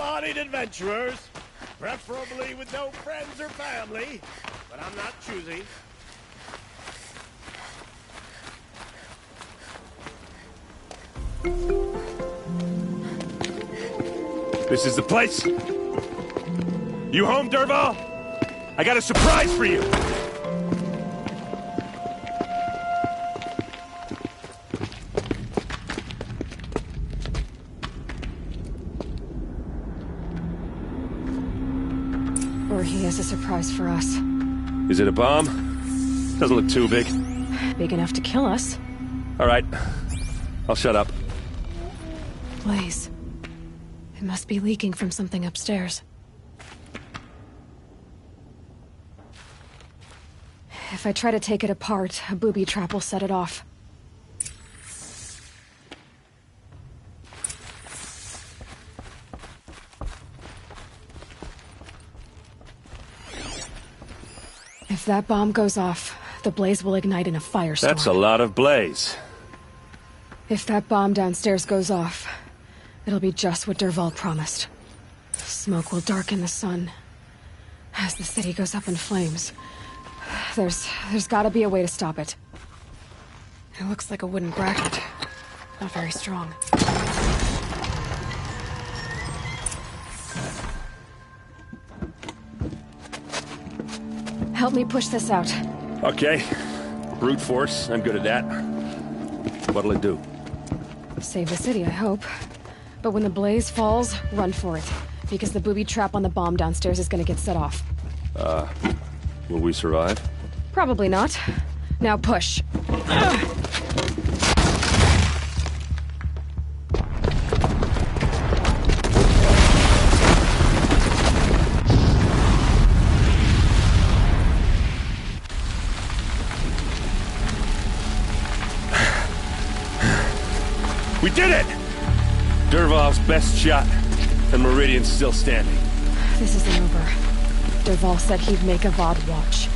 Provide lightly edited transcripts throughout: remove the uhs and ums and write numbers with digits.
able-bodied adventurers, preferably with no friends or family, but I'm not choosy. This is the place. You home, Dervahl? I got a surprise for you. Or he has a surprise for us. Is it a bomb? Doesn't look too big. Big enough to kill us. All right. I'll shut up. Blaze. It must be leaking from something upstairs. If I try to take it apart, a booby trap will set it off. If that bomb goes off, the blaze will ignite in a firestorm. That's a lot of blaze. If that bomb downstairs goes off, it'll be just what Dervahl promised. Smoke will darken the sun. As the city goes up in flames, there's gotta be a way to stop it. It looks like a wooden bracket. Not very strong. Help me push this out. Okay. Brute force. I'm good at that. What'll it do? Save the city, I hope. But when the blaze falls, run for it. Because the booby trap on the bomb downstairs is gonna get set off. Will we survive? Probably not. Now push. We did it! Dervahl's best shot, and Meridian's still standing. This isn't over. Dervahl said he'd make Avad watch.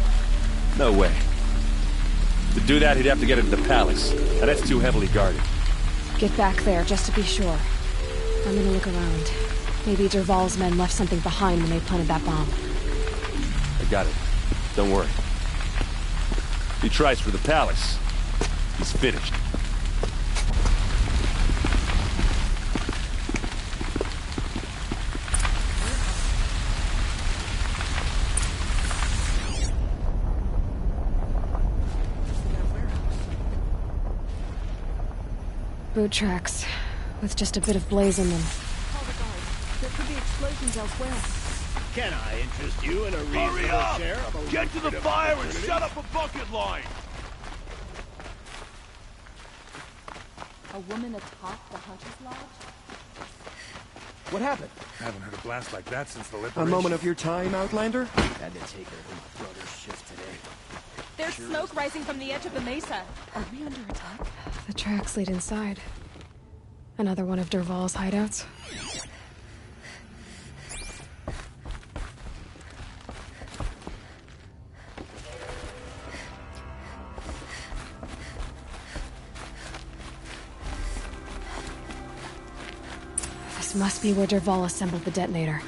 No way. To do that, he'd have to get into the palace, and that's too heavily guarded. Get back there, just to be sure. I'm gonna look around. Maybe Dervahl's men left something behind when they planted that bomb. I got it. Don't worry. If he tries for the palace, he's finished. Boot tracks, with just a bit of blaze in them. Call the guards. There could be explosions elsewhere. Can I interest you in a Hurry reasonable up! share of a Get to the lucrative fire and opportunity? shut up a bucket line! A woman attacked the Hunter's Lodge? What happened? I haven't heard a blast like that since the A liberation. moment of your time, Outlander? Had to take over my brother's shift today. There's smoke rising from the edge of the mesa. Are we under attack? The tracks lead inside. Another one of Dervahl's hideouts. This must be where Dervahl assembled the detonator.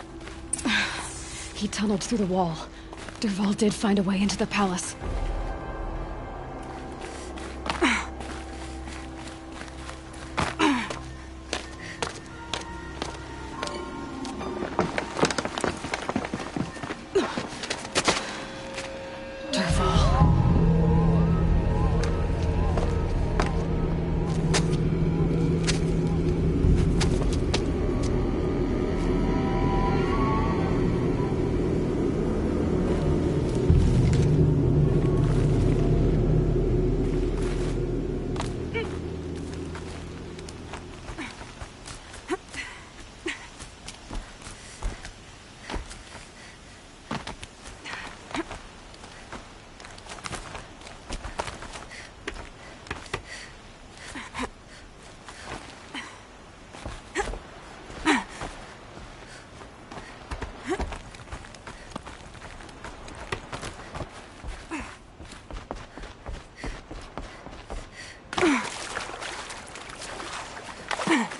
He tunneled through the wall. Dervahl did find a way into the palace.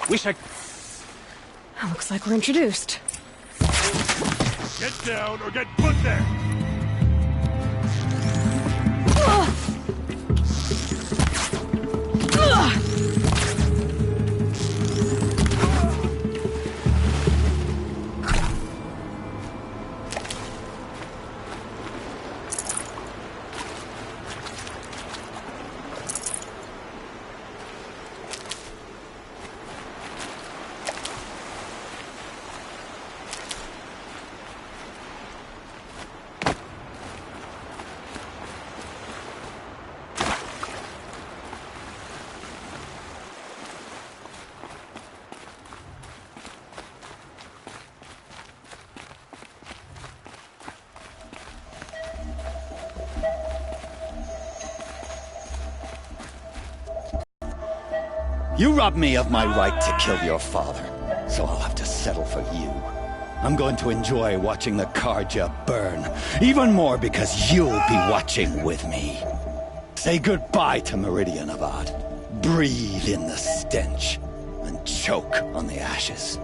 Wish I... Looks like we're introduced. Get down or get put there! You robbed me of my right to kill your father, so I'll have to settle for you. I'm going to enjoy watching the Carja burn, even more because you'll be watching with me. Say goodbye to Meridian, Avad. Breathe in the stench, and choke on the ashes.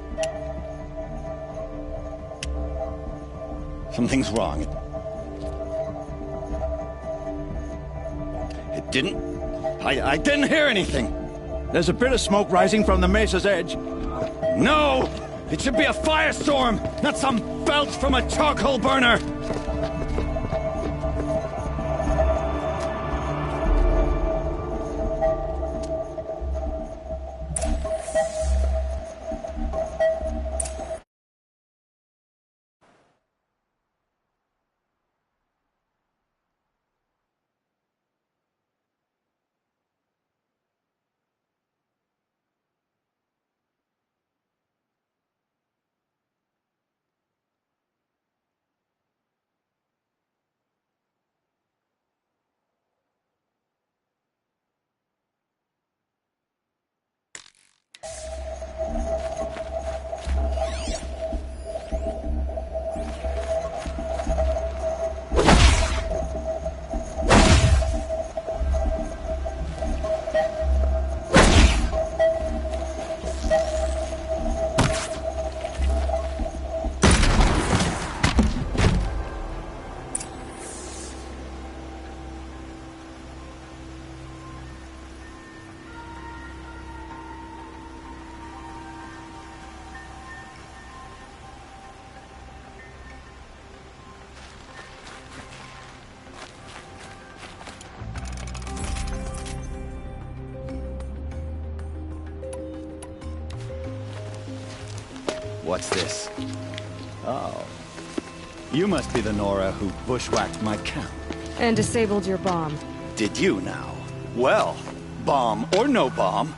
Something's wrong. It didn't... I didn't hear anything. There's a bit of smoke rising from the mesa's edge. No! It should be a firestorm, not some belch from a charcoal burner! What's this? Oh. You must be the Nora who bushwhacked my camp. And disabled your bomb. Did you now? Well, bomb or no bomb,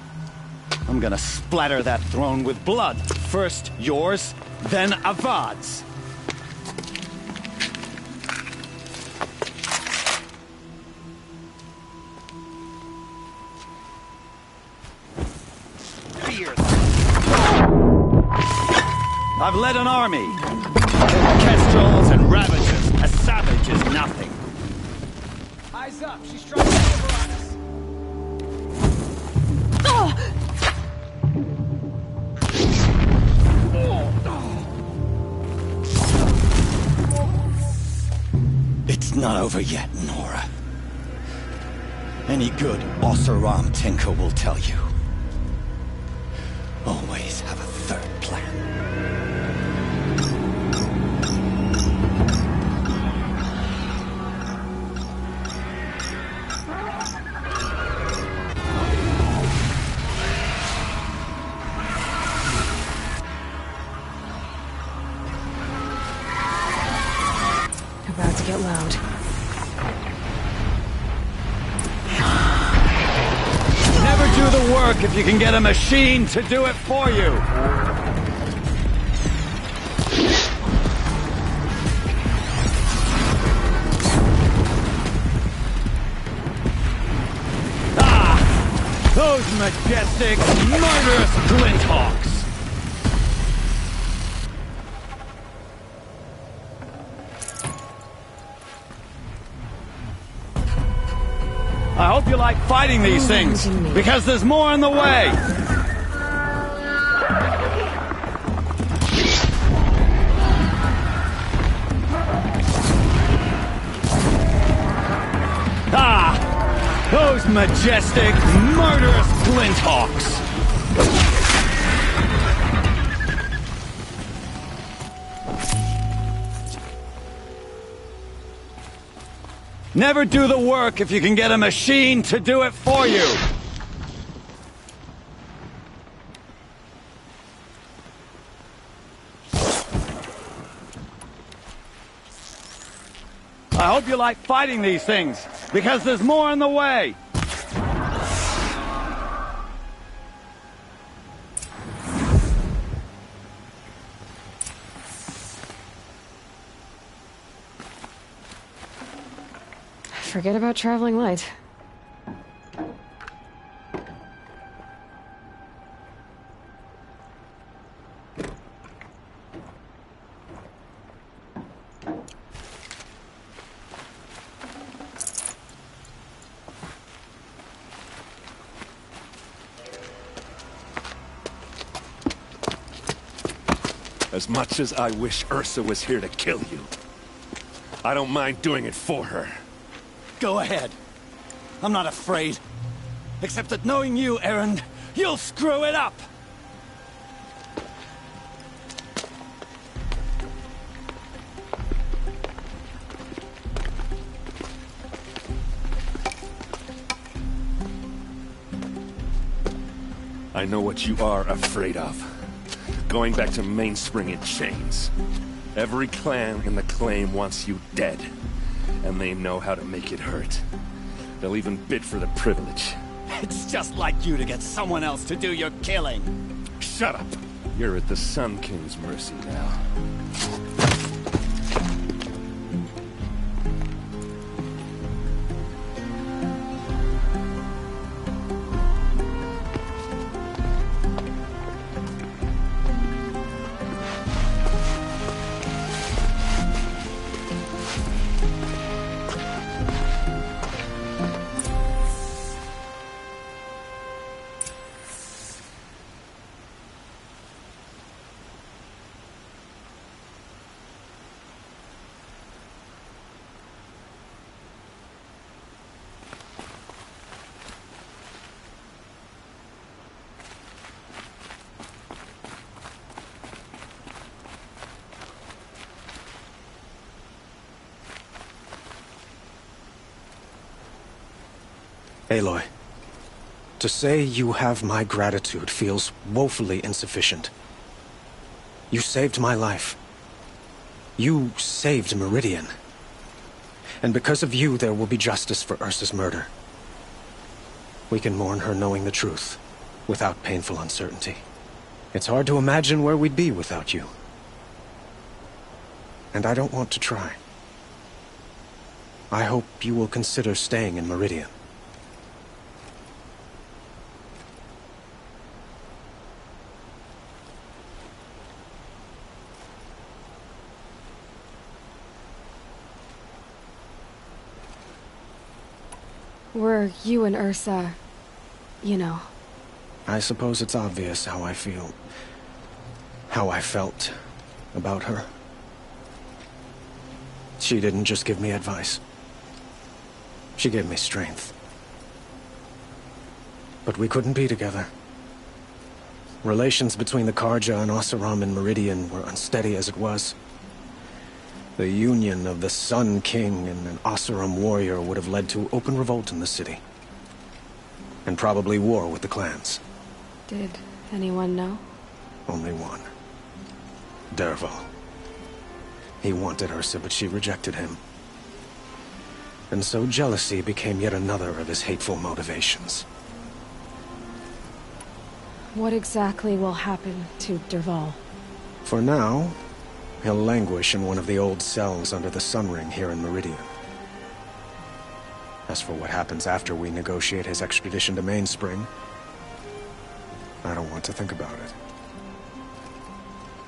I'm gonna splatter that throne with blood. First yours, then Avad's. I've led an army. Killed kestrels and ravagers. A savage is nothing. Eyes up, she's trying to deliver on us. It's not over yet, Nora. Any good Oseram Tinker will tell you. Always have a third plan. About to get loud. Never do the work if you can get a machine to do it for you. Ah! Those majestic, murderous Glinthawks! I hope you like fighting these things, because there's more in the way! Those majestic, murderous flinthawks! Never do the work if you can get a machine to do it for you! I hope you like fighting these things, because there's more on the way! Forget about traveling light. As much as I wish Ursa was here to kill you, I don't mind doing it for her. Go ahead. I'm not afraid. Except that knowing you, Erend, you'll screw it up! I know what you are afraid of. Going back to Mainspring in chains. Every clan in the claim wants you dead. And they know how to make it hurt. They'll even bid for the privilege. It's just like you to get someone else to do your killing. Shut up! You're at the Sun King's mercy now. Aloy, to say you have my gratitude feels woefully insufficient. You saved my life. You saved Meridian. And because of you, there will be justice for Ursa's murder. We can mourn her knowing the truth, without painful uncertainty. It's hard to imagine where we'd be without you. And I don't want to try. I hope you will consider staying in Meridian. Were you and Ursa, you know? I suppose it's obvious how I feel. How I felt about her. She didn't just give me advice. She gave me strength. But we couldn't be together. Relations between the Carja and Oseram and Meridian were unsteady as it was. The union of the Sun King and an Oseram warrior would have led to open revolt in the city. And probably war with the clans. Did anyone know? Only one. Dervahl. He wanted Ursa, but she rejected him. And so jealousy became yet another of his hateful motivations. What exactly will happen to Dervahl? For now, he'll languish in one of the old cells under the Sun Ring here in Meridian. As for what happens after we negotiate his extradition to Mainspring, I don't want to think about it.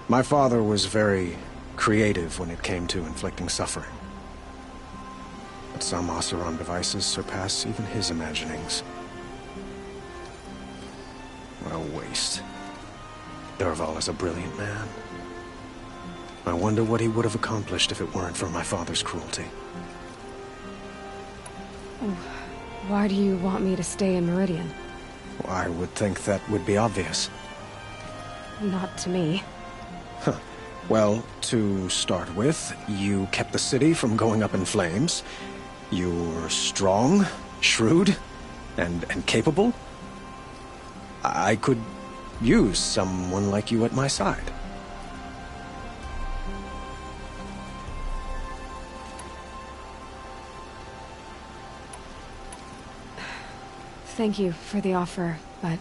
My father was very creative when it came to inflicting suffering. But some Oseram devices surpass even his imaginings. What a waste. Dervahl is a brilliant man. I wonder what he would have accomplished if it weren't for my father's cruelty. Why do you want me to stay in Meridian? I would think that would be obvious. Not to me. Huh. Well, to start with, you kept the city from going up in flames. You're strong, shrewd, and capable. I could use someone like you at my side. Thank you for the offer, but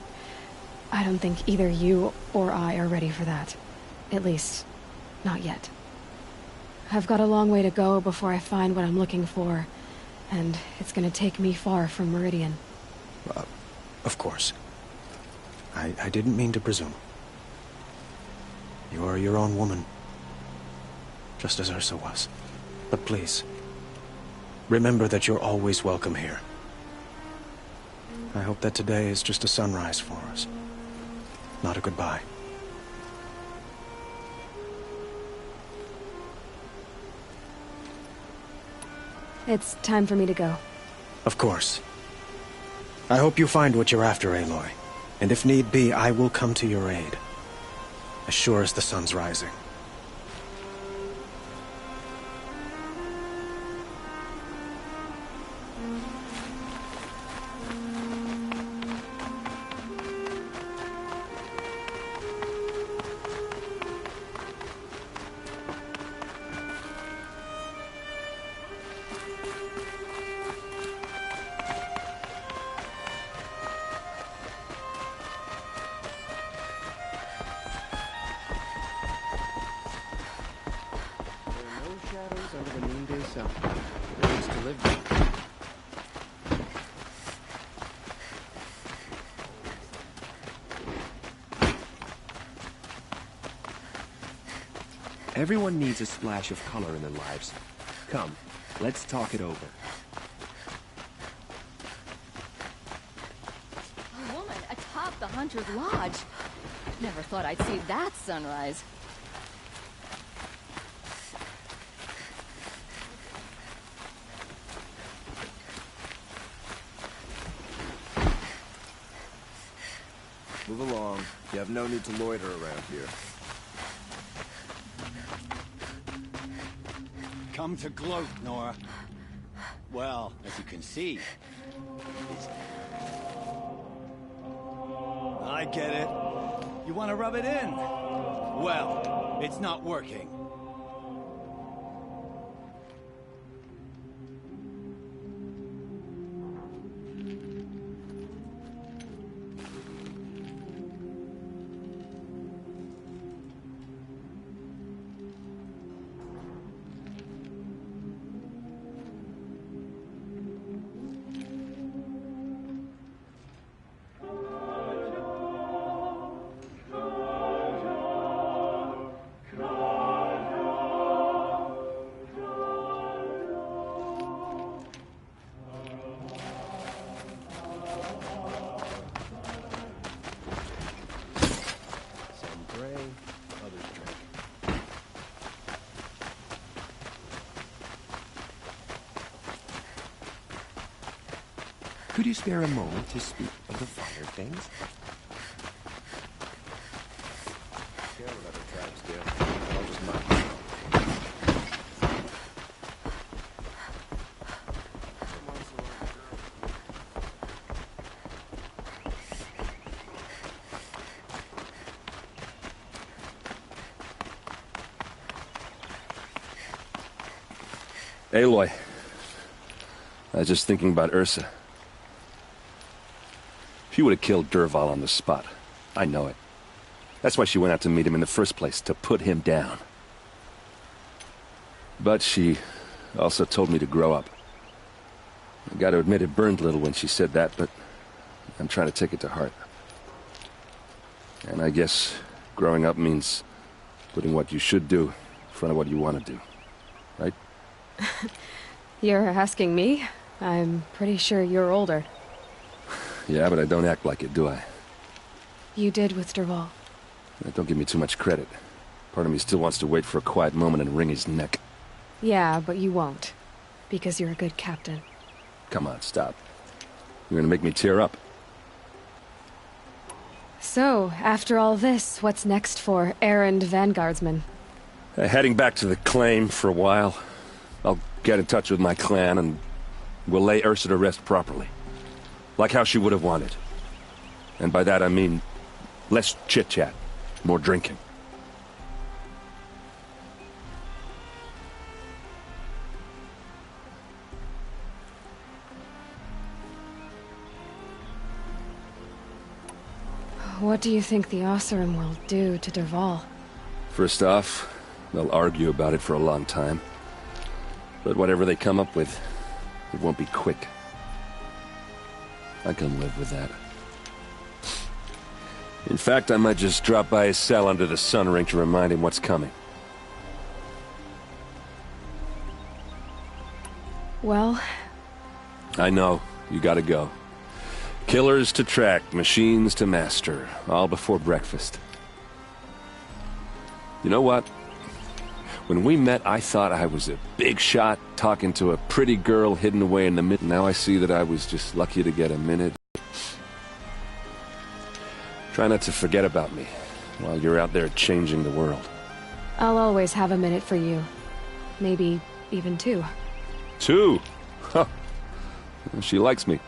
I don't think either you or I are ready for that. At least, not yet. I've got a long way to go before I find what I'm looking for, and it's gonna take me far from Meridian. Of course. I didn't mean to presume. You are your own woman, just as Ursa was. But please, remember that you're always welcome here. I hope that today is just a sunrise for us, not a goodbye. It's time for me to go. Of course. I hope you find what you're after, Aloy. And if need be, I will come to your aid. As sure as the sun's rising. Everyone needs a splash of color in their lives. Come, let's talk it over. A woman atop the Hunter's Lodge. Never thought I'd see that sunrise. Move along. You have no need to loiter around here. Come to gloat, Nora. Well, as you can see, I get it. You want to rub it in? Well, it's not working. Could you spare a moment to speak of the finer things? Care what other tribes do. I'll just mind. Aloy. I was just thinking about Ursa. She would have killed Dervahl on the spot. I know it. That's why she went out to meet him in the first place, to put him down. But she also told me to grow up. I gotta admit it burned a little when she said that, but I'm trying to take it to heart. And I guess growing up means putting what you should do in front of what you want to do. Right? You're asking me? I'm pretty sure you're older. Yeah, but I don't act like it, do I? You did with Dervahl. Don't give me too much credit. Part of me still wants to wait for a quiet moment and wring his neck. Yeah, but you won't. Because you're a good captain. Come on, stop. You're gonna make me tear up. So, after all this, what's next for errand vanguardsman? Heading back to the claim for a while. I'll get in touch with my clan and we'll lay Ursa to rest properly. Like how she would have wanted. And by that I mean less chit-chat, more drinking. What do you think the Oseram will do to Dervahl? First off, they'll argue about it for a long time. But whatever they come up with, it won't be quick. I can live with that. In fact, I might just drop by his cell under the sun ring to remind him what's coming. Well... I know. You gotta go. Killers to track, machines to master, all before breakfast. You know what? When we met, I thought I was a big shot, talking to a pretty girl hidden away in the mid. Now I see that I was just lucky to get a minute. Try not to forget about me while you're out there changing the world. I'll always have a minute for you. Maybe even 2. 2? Huh. She likes me.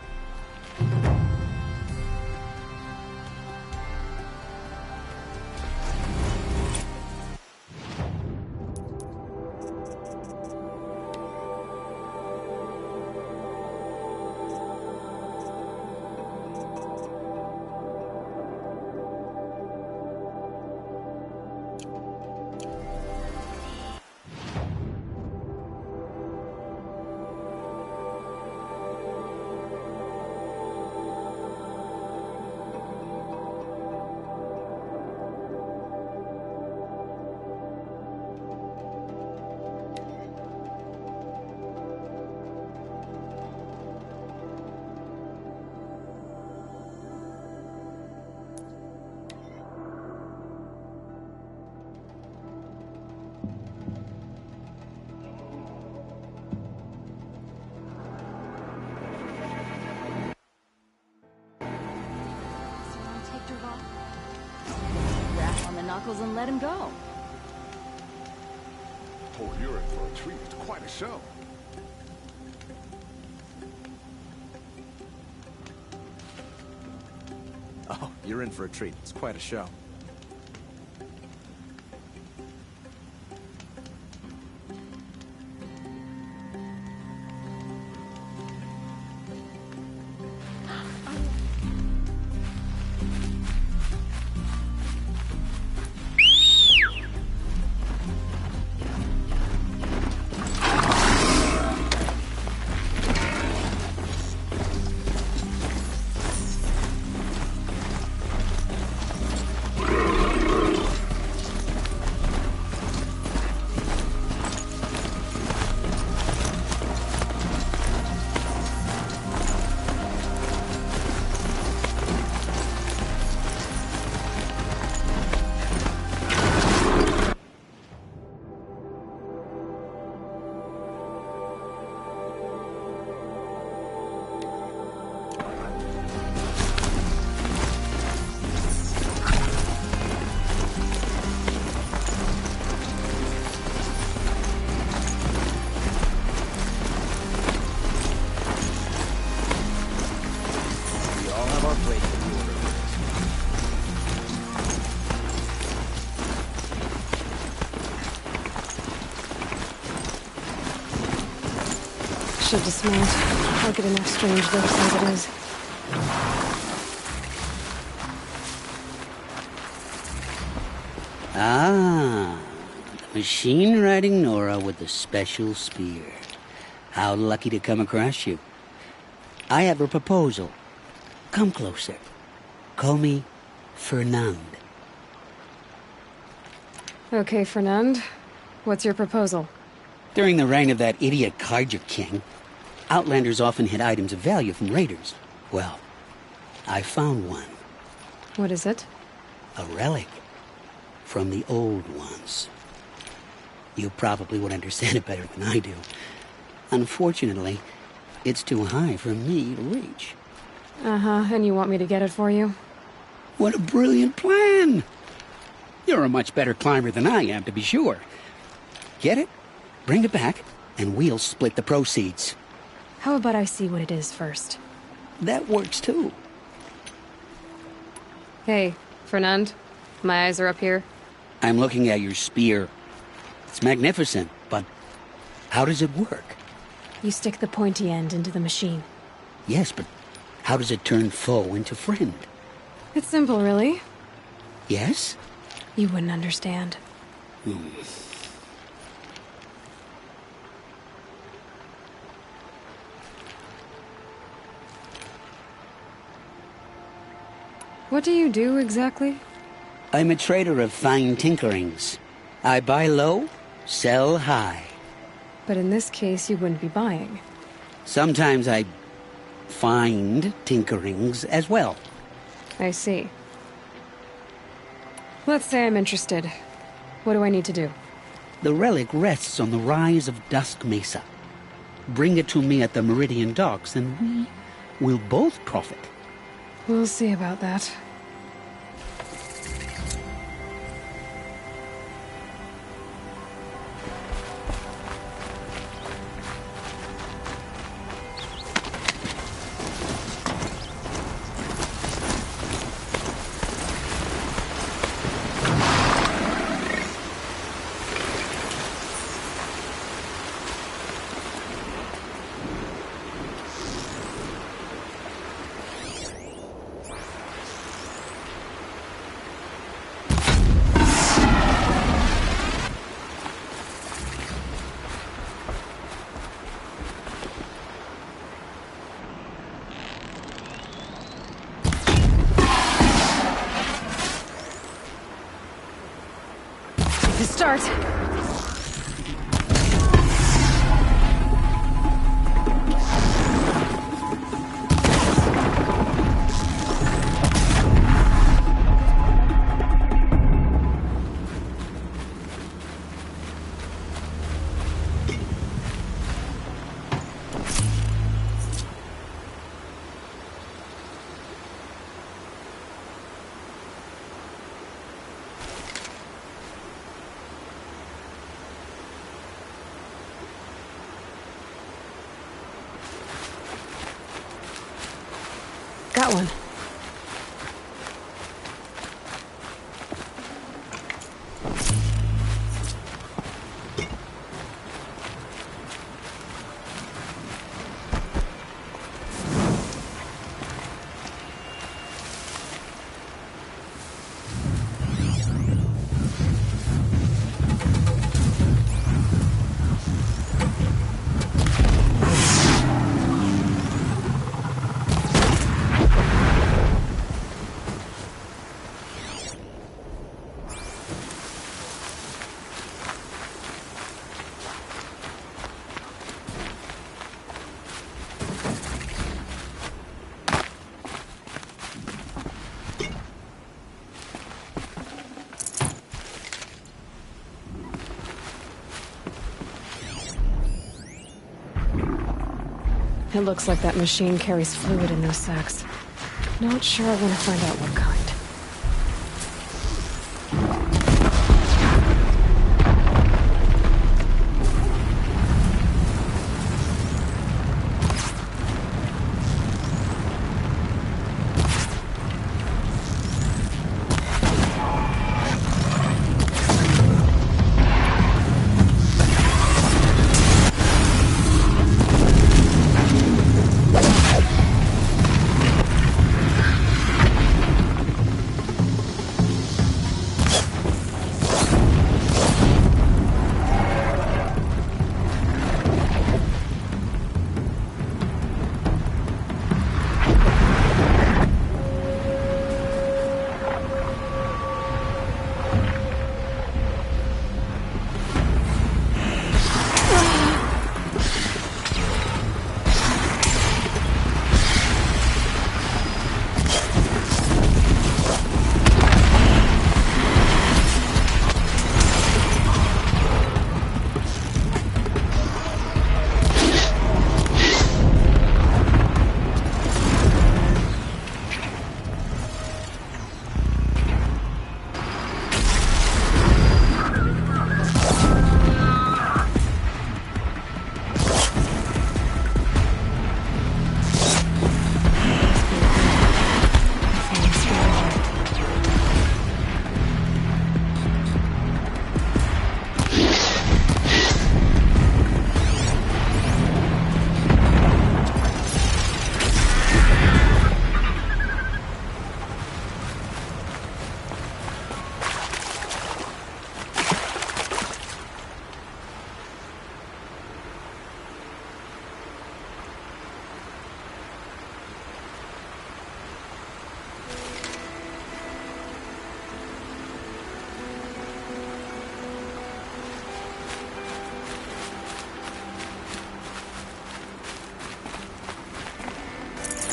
Knuckles and let him go. Oh, you're in for a treat. It's quite a show. Oh, you're in for a treat. It's quite a show. Should dismount. I'll get enough strange looks as it is. Ah, the machine riding Nora with the special spear. How lucky to come across you. I have a proposal. Come closer. Call me Fernand. Okay, Fernand. What's your proposal? During the reign of that idiot Carja King, Outlanders often hid items of value from raiders. Well, I found one. What is it? A relic from the old ones. You probably would understand it better than I do. Unfortunately, it's too high for me to reach. Uh-huh, and you want me to get it for you? What a brilliant plan! You're a much better climber than I am, to be sure. Get it, bring it back, and we'll split the proceeds. How about I see what it is first? That works too. Hey, Fernand, my eyes are up here. I'm looking at your spear. It's magnificent, but how does it work? You stick the pointy end into the machine. Yes, but how does it turn foe into friend? It's simple, really. Yes? You wouldn't understand. What do you do, exactly? I'm a trader of fine tinkerings. I buy low, sell high. But in this case, you wouldn't be buying. Sometimes I find tinkerings as well. I see. Let's say I'm interested. What do I need to do? The relic rests on the rise of Dusk Mesa. Bring it to me at the Meridian docks, and we will both profit. We'll see about that. Start. Got one. It looks like that machine carries fluid in those sacks. Not sure I want to find out what kind.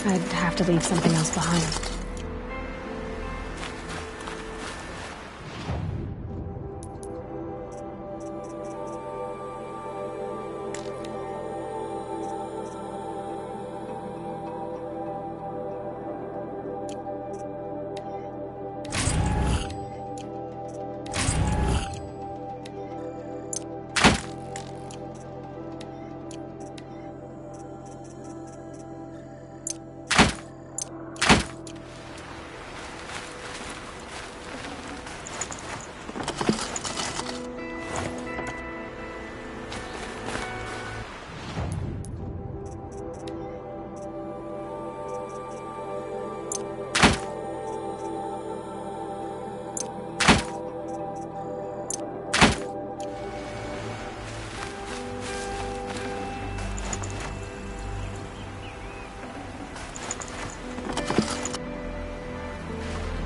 I'd have to leave something else behind.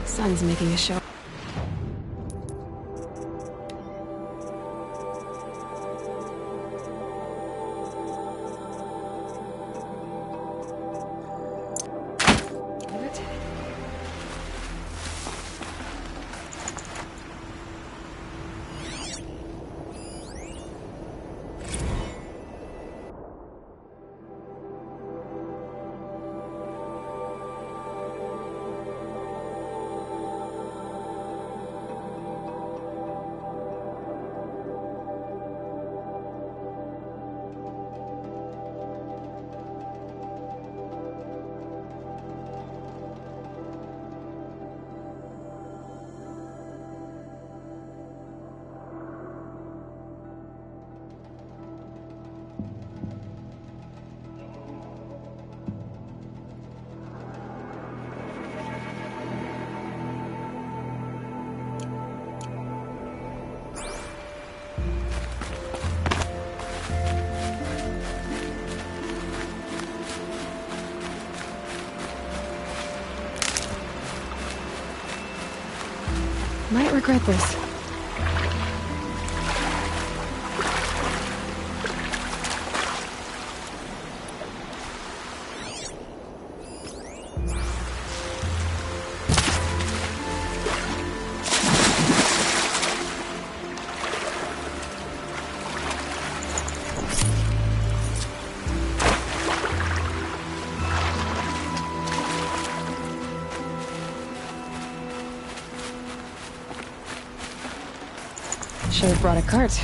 Sun's making a show. Might regret this. Should have brought a cart.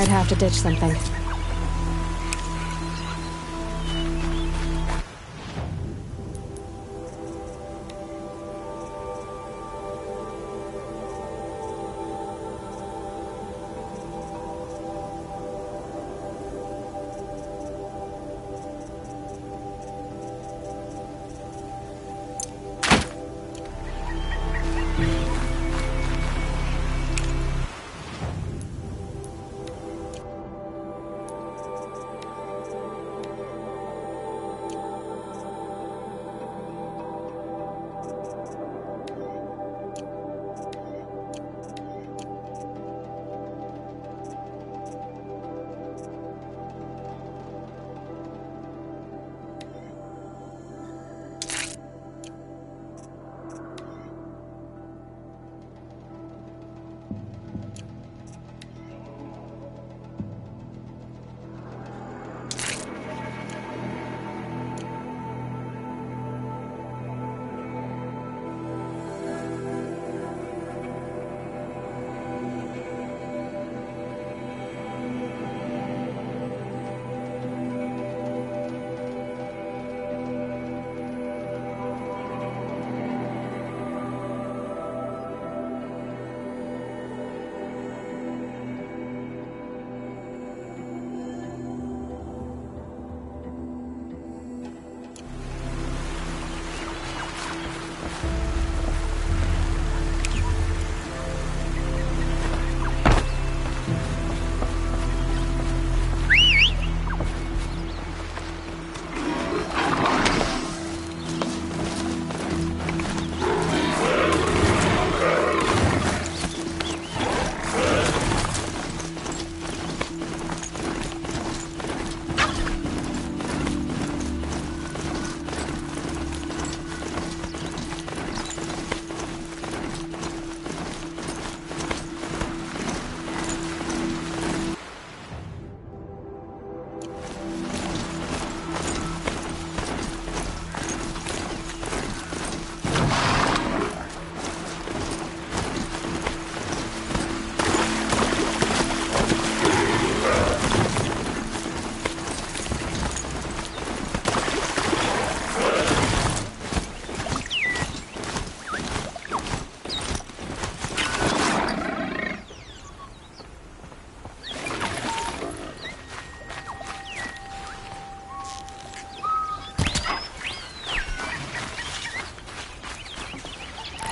I'd have to ditch something.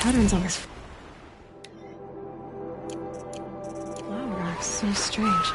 Patterns on this flower rock's so strange.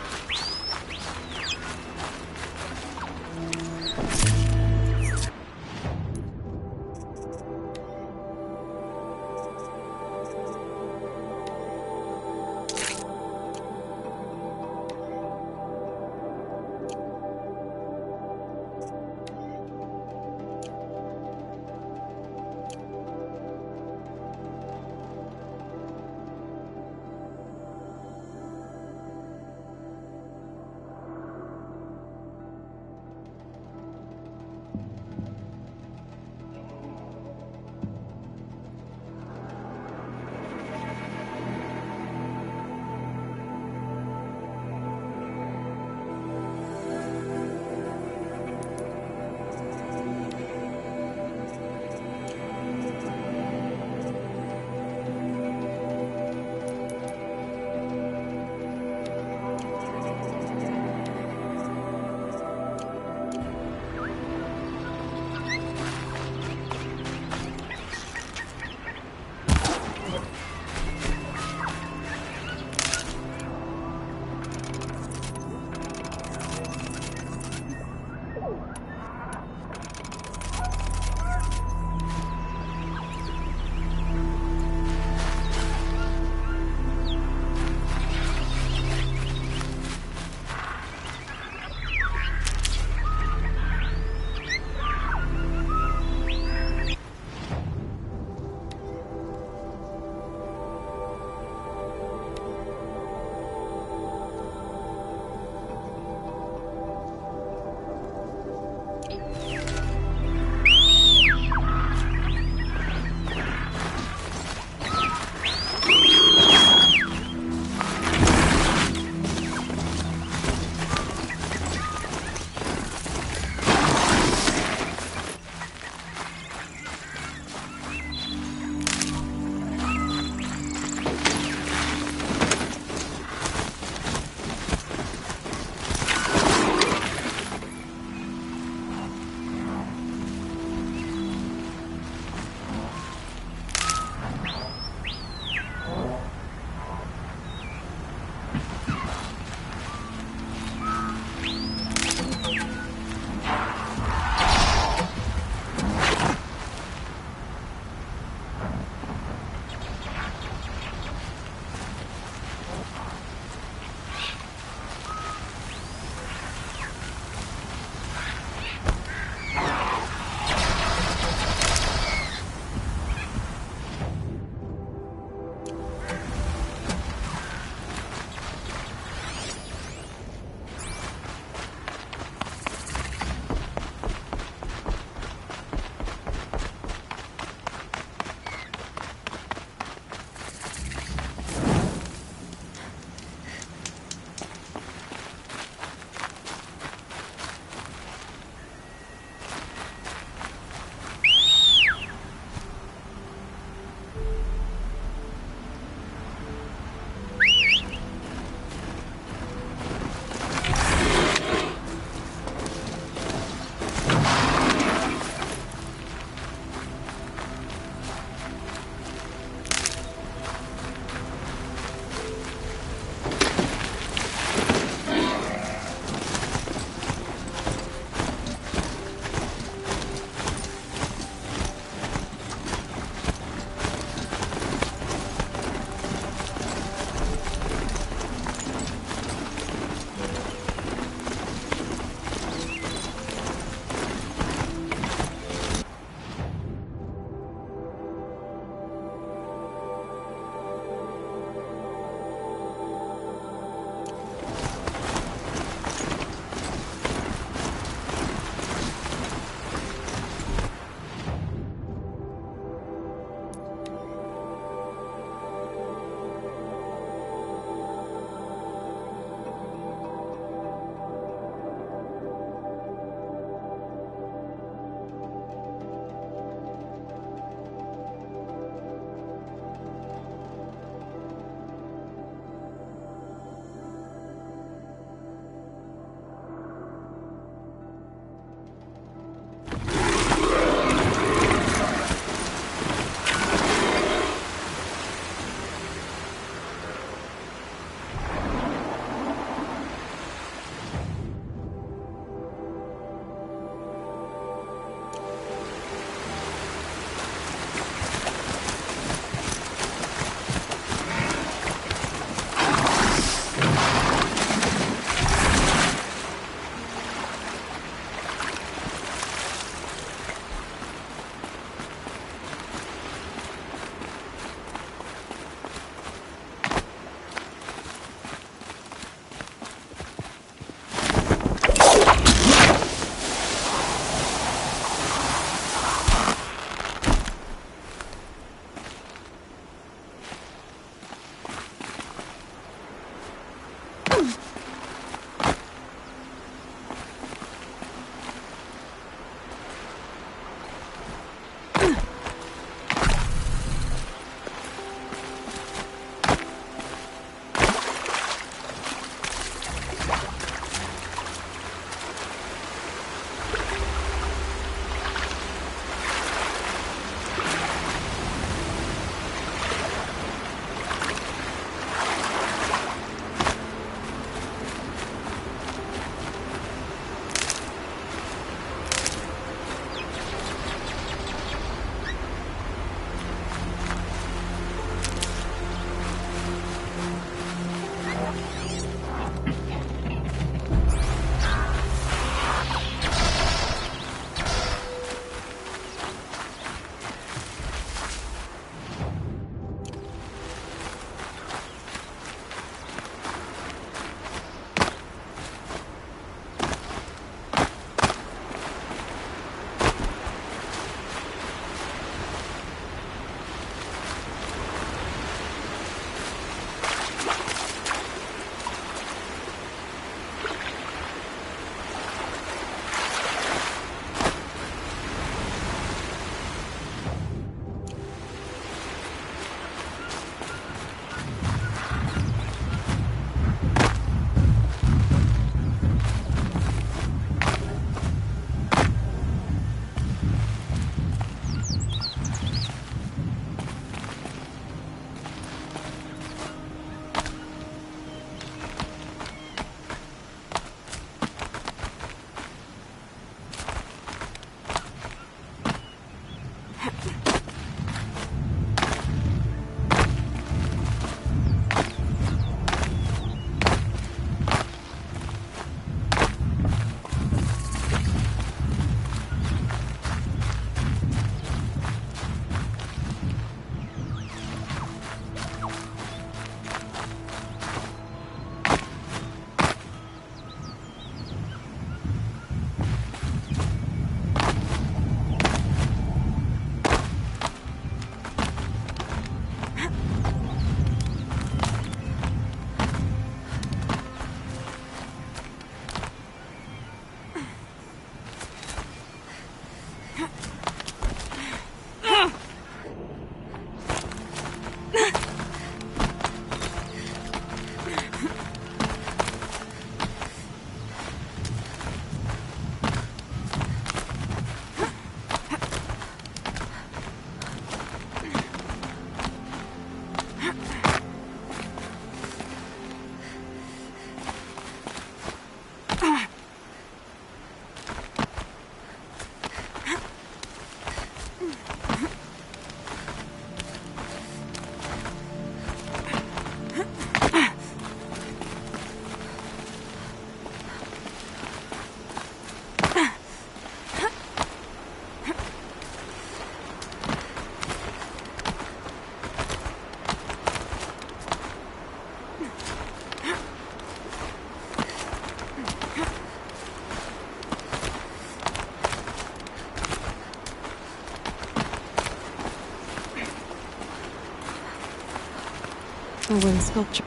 A wind sculpture.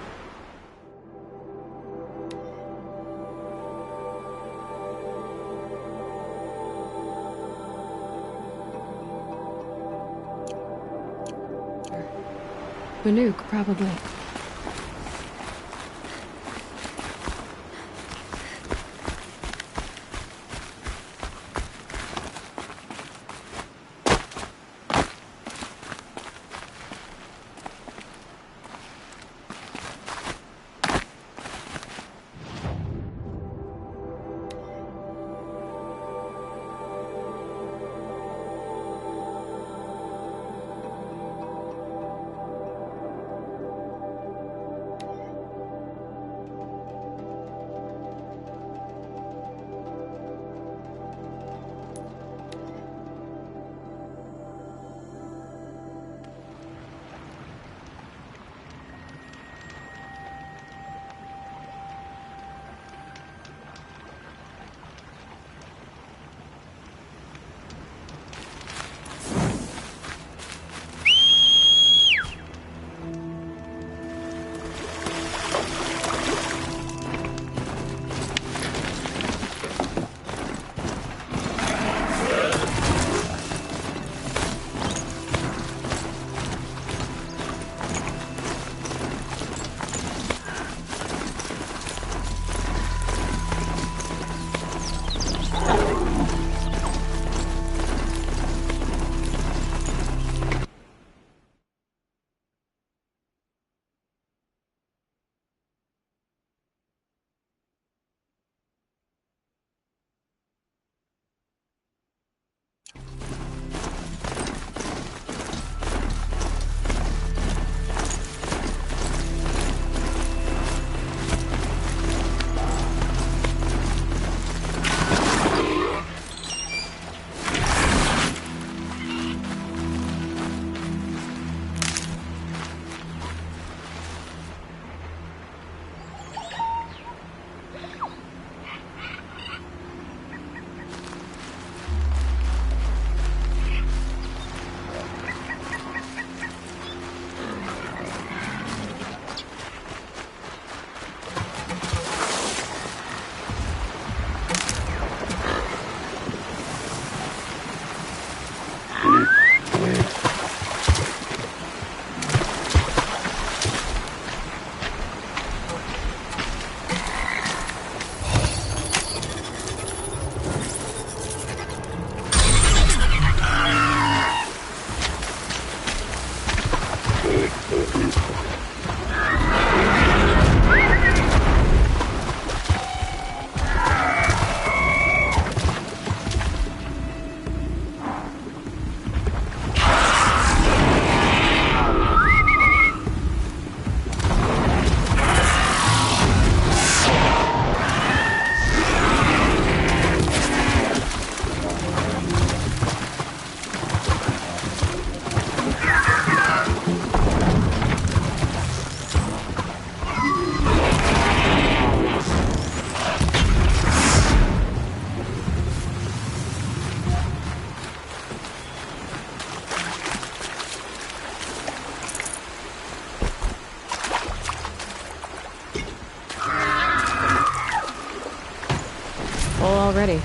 Banuk, probably. Already.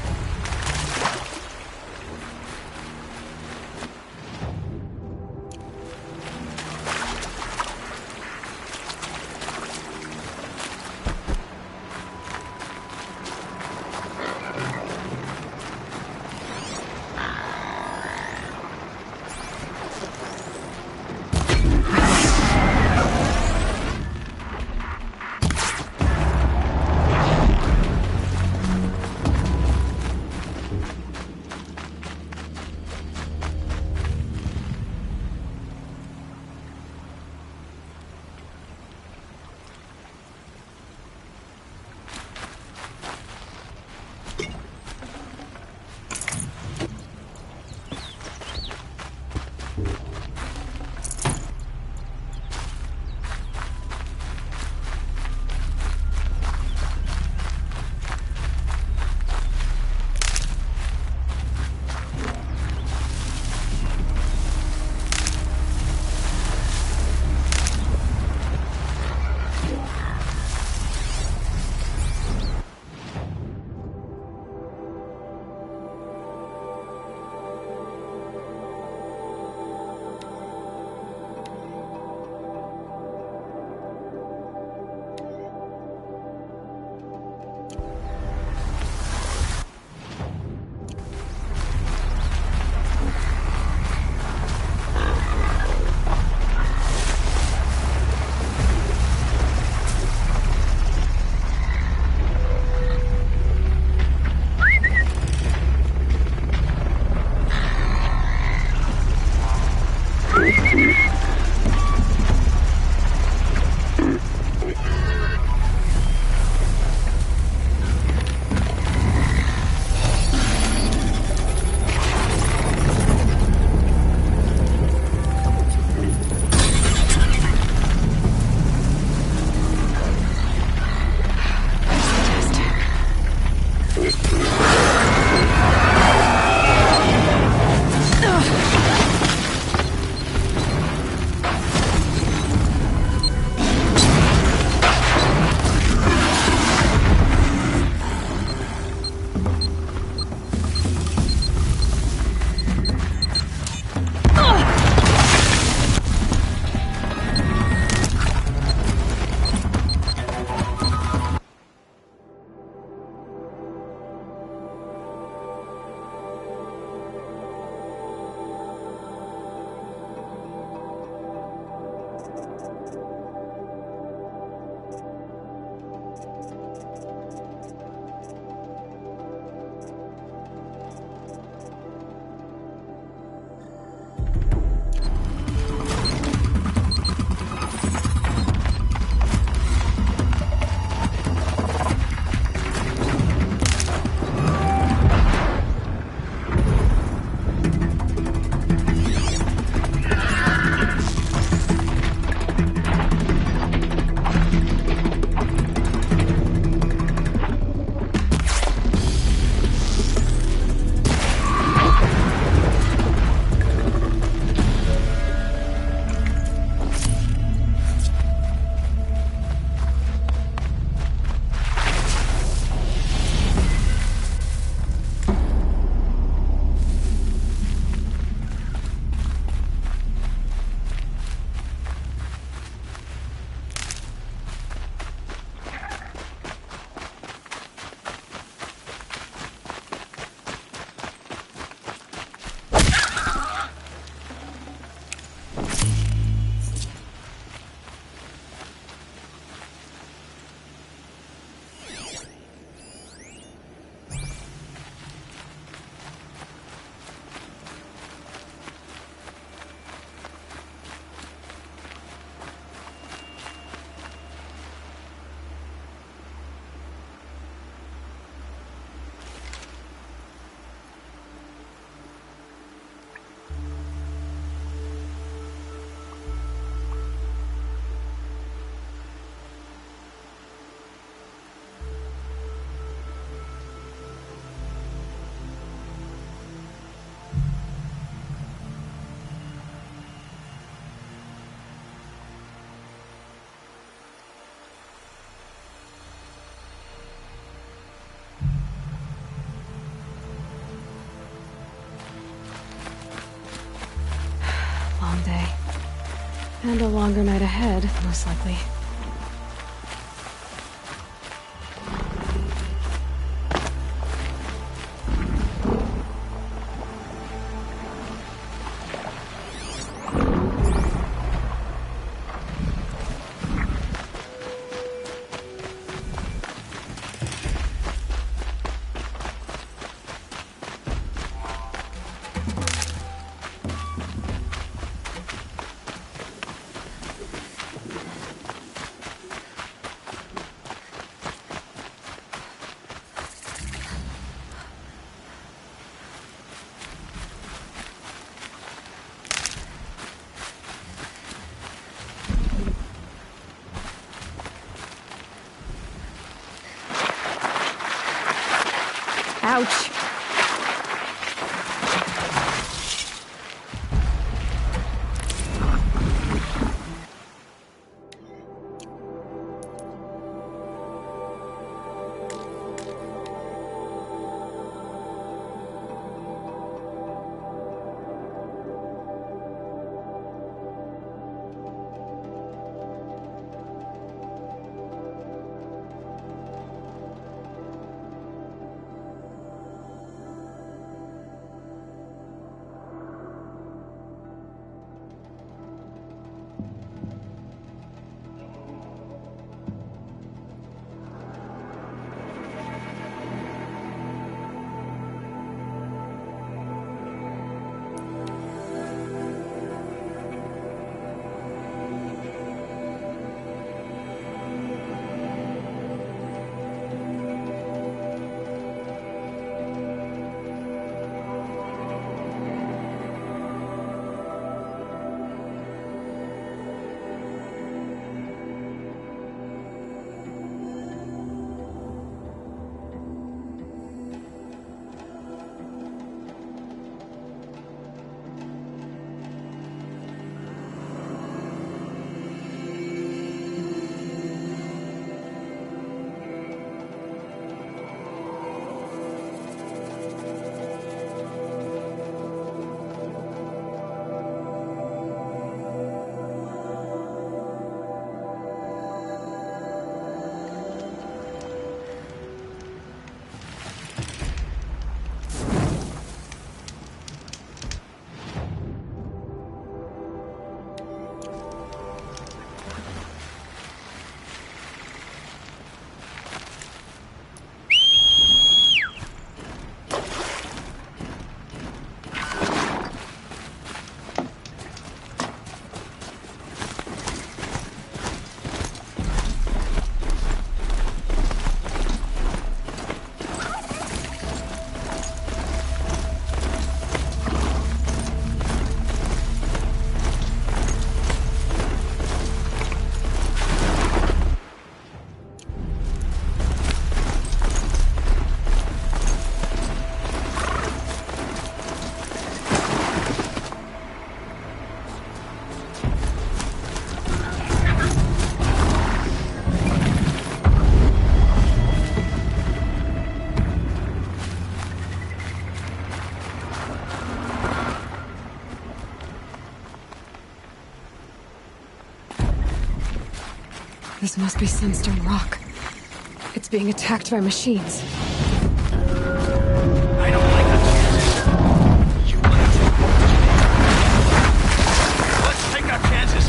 And a longer night ahead, most likely. Ouch. This must be Sunstone Rock. It's being attacked by machines. I don't like our chances. You want to take what? Let's take our chances.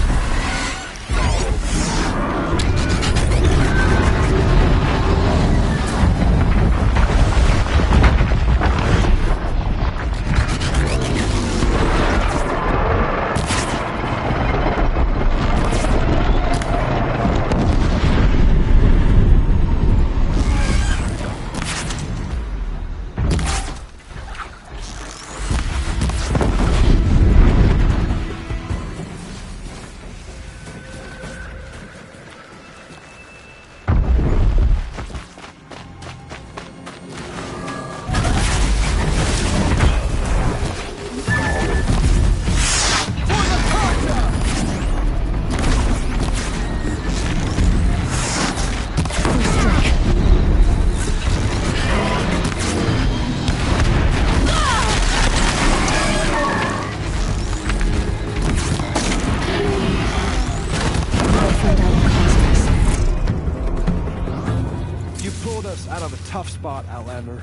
have a tough spot, Outlander.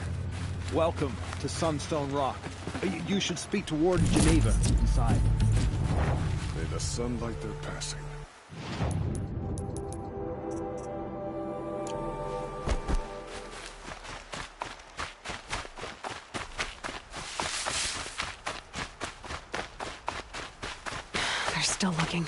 Welcome to Sunstone Rock. You should speak to Warden Geneva inside. May the sunlight their passing. They're still looking.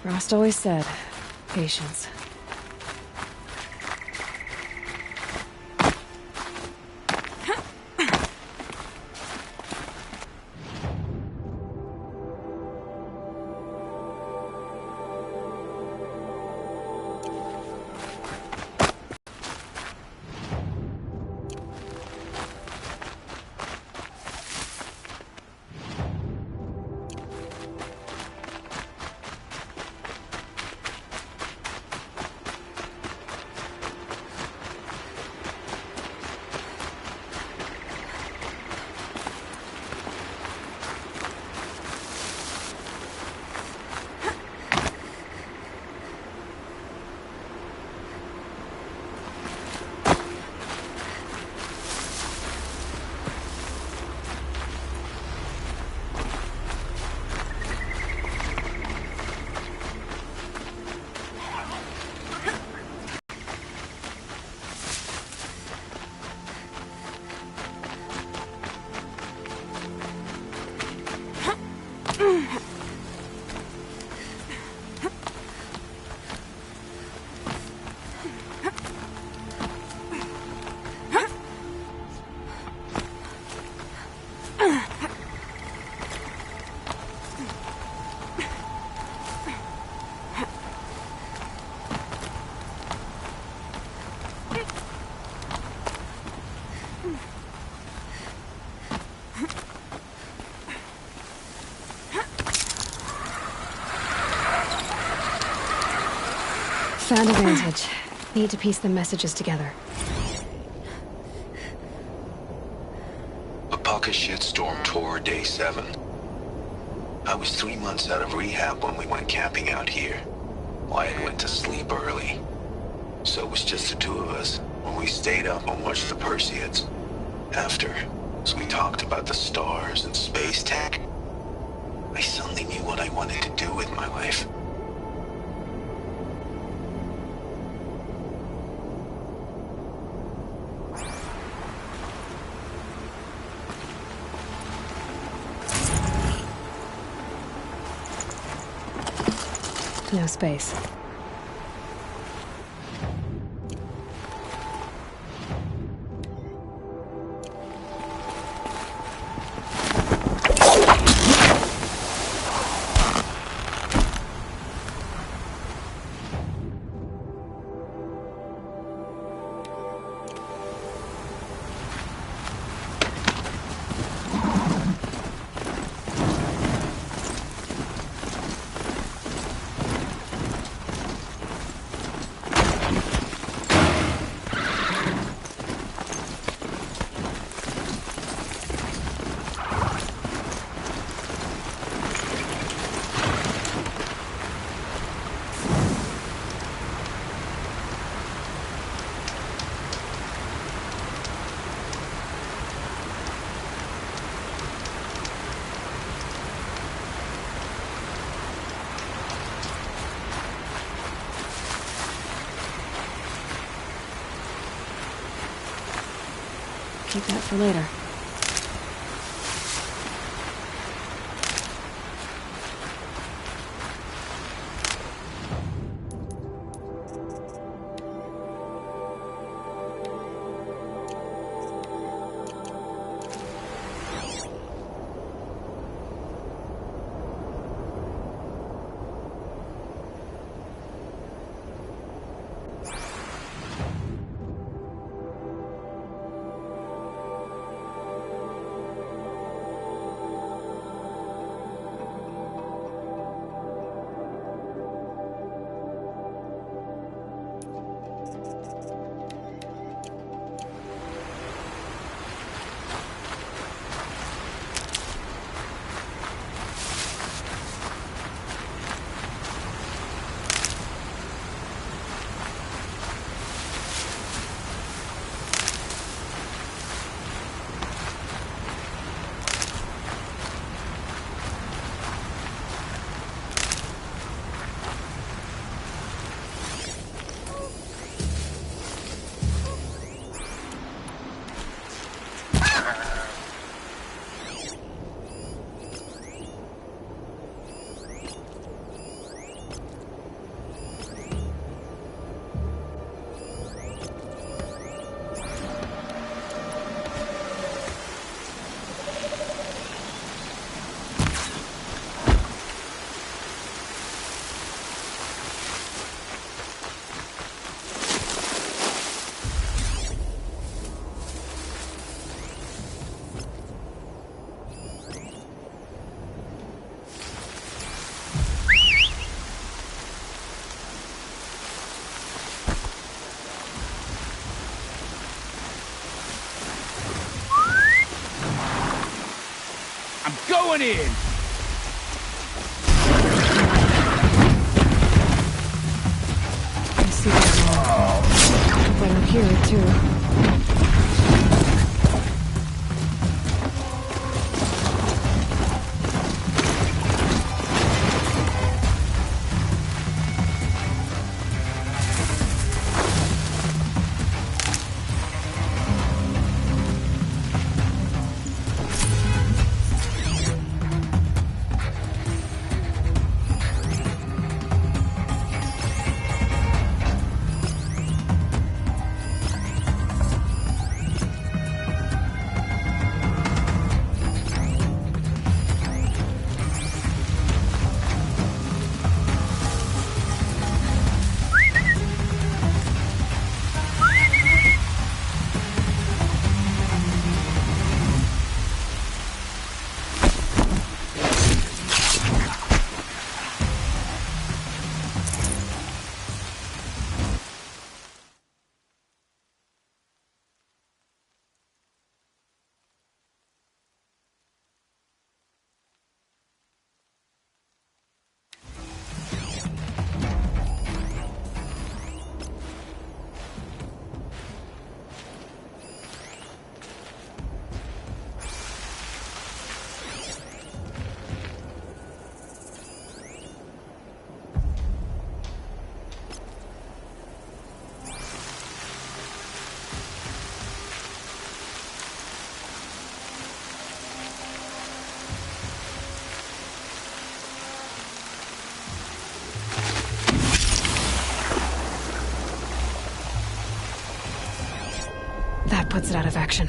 Rost always said, patience. Found a vantage. Need to piece the messages together. A pocket shitstorm tore day 7. I was 3 months out of rehab when we went camping out here. Wyatt went to sleep early. So it was just the two of us when we stayed up and watched the Perseids. After, as we talked about the stars and space tech, I suddenly knew what I wanted to do with my life. No space. Keep that for later. I'm going in! I see that now. Hope I don't hear it, too. That puts it out of action.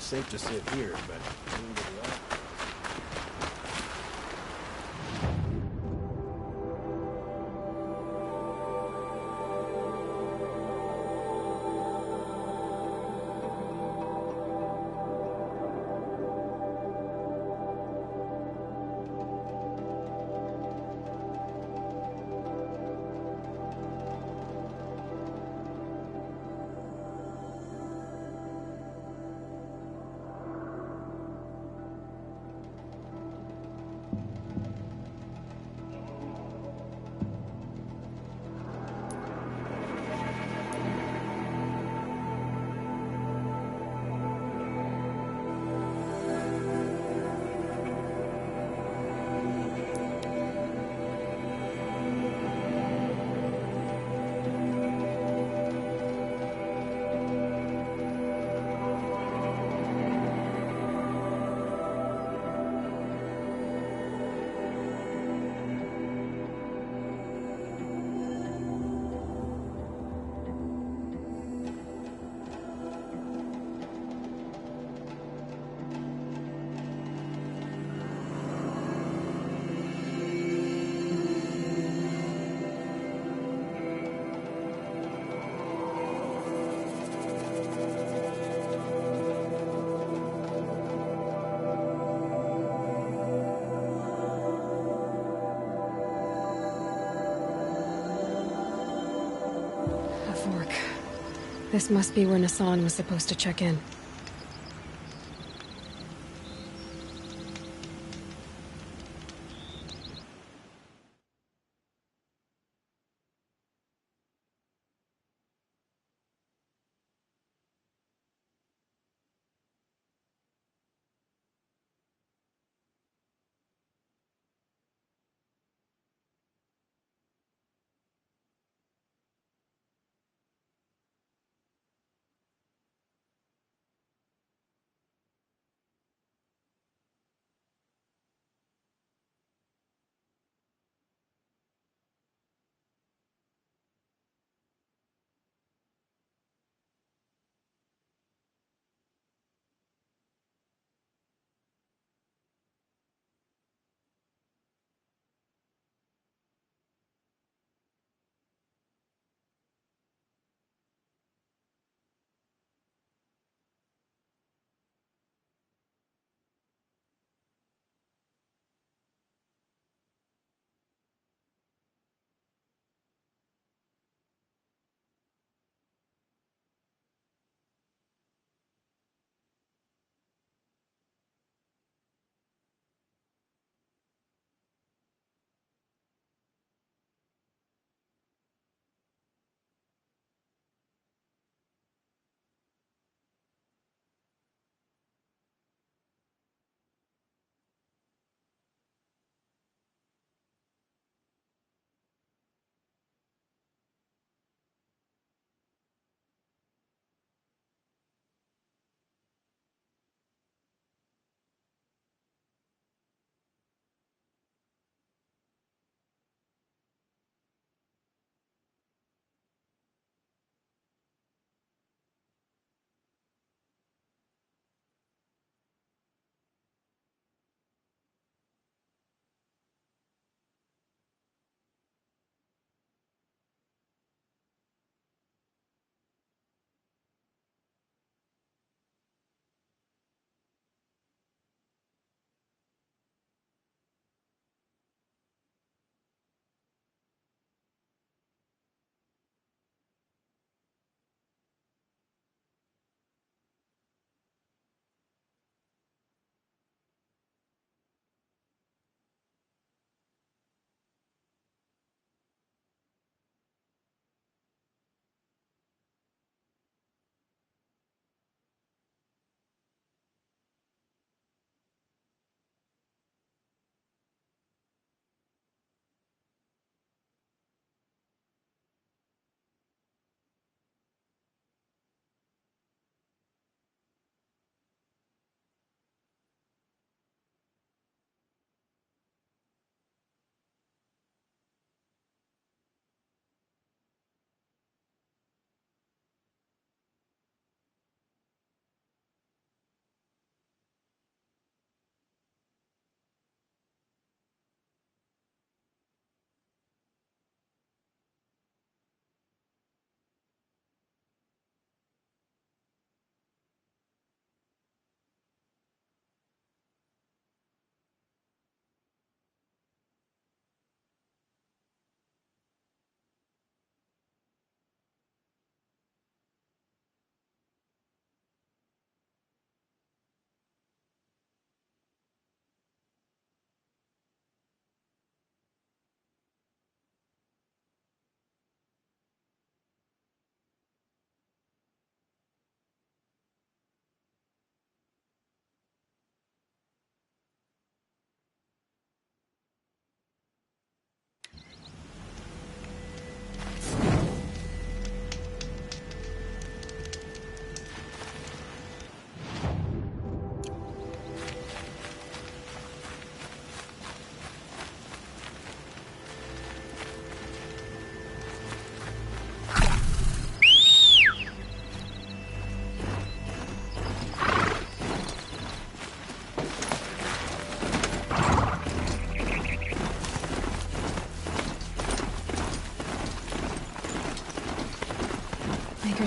safe to sit here, but... This must be where Nassan was supposed to check in.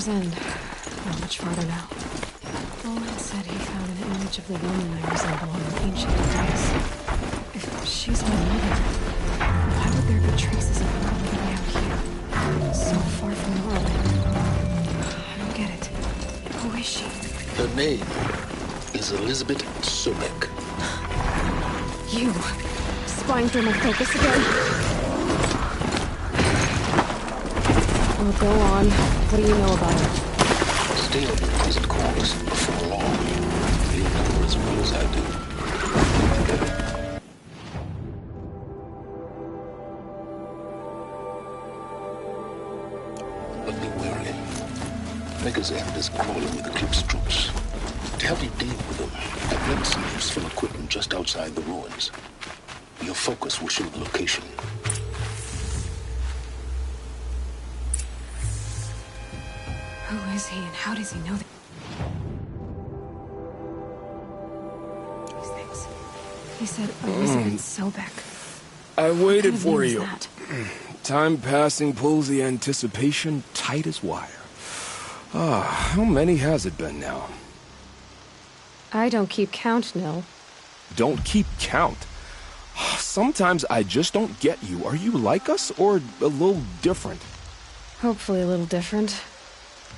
River's End. Not much farther now. Olin said he found an image of the woman I resemble on an ancient device. If she's my mother, why would there be traces of her living out here? So far from Norway. I don't get it. Who is she? Her name is Elizabeth Sobek. You. Spying through my focus again? Well, go on. What do you know about her? Stay on your present course. Before long, you'll know her as well as I do. But be wary. Maker's End is crawling with Eclipse troops. To help you deal with them, I've left some useful equipment just outside the ruins. Your focus will show the location. Who is he and how does he know these things? He said Elizabeth Sobek. I waited What kind of for name is you. that? Time passing pulls the anticipation tight as wire. How many has it been now? I don't keep count, Nil. Don't keep count. Sometimes I just don't get you. Are you like us or a little different? Hopefully a little different.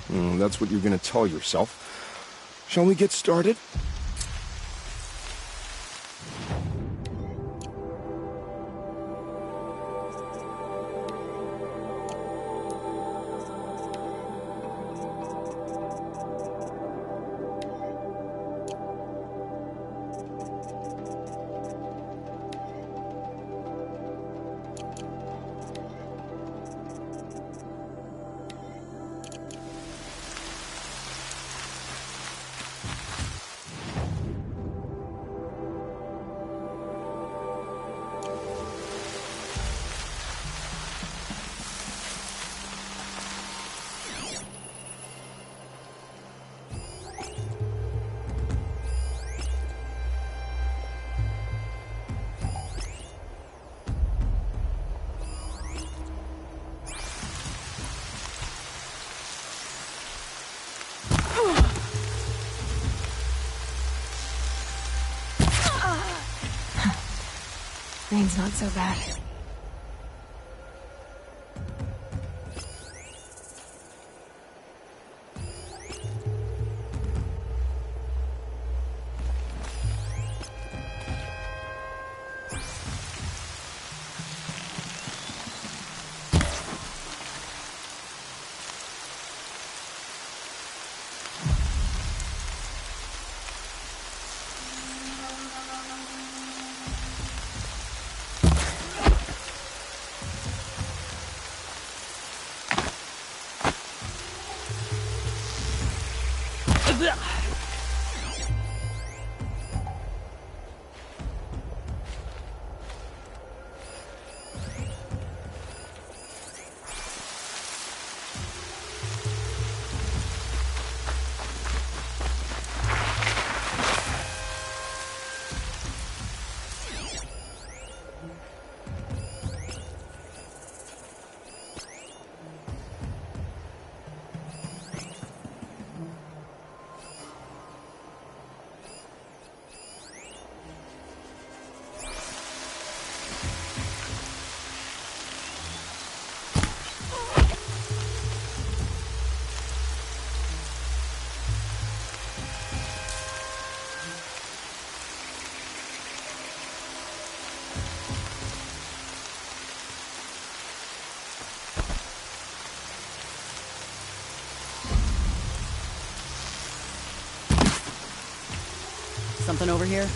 That's what you're gonna tell yourself. Shall we get started? Rain's not so bad. Something over here?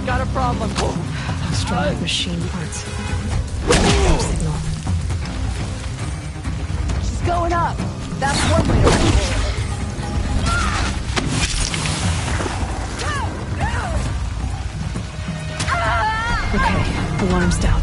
Got a problem. Strong machine parts. Signal. She's going up. That's one way to control it. Okay, alarm's down.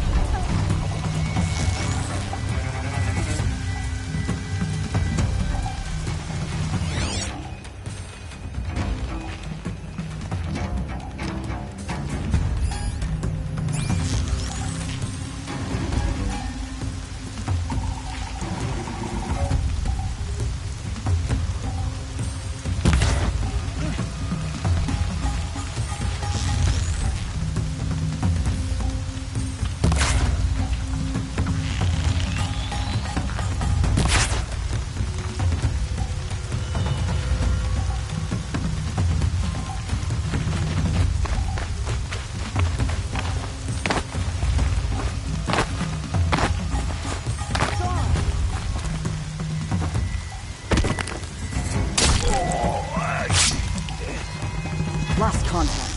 Lost contact.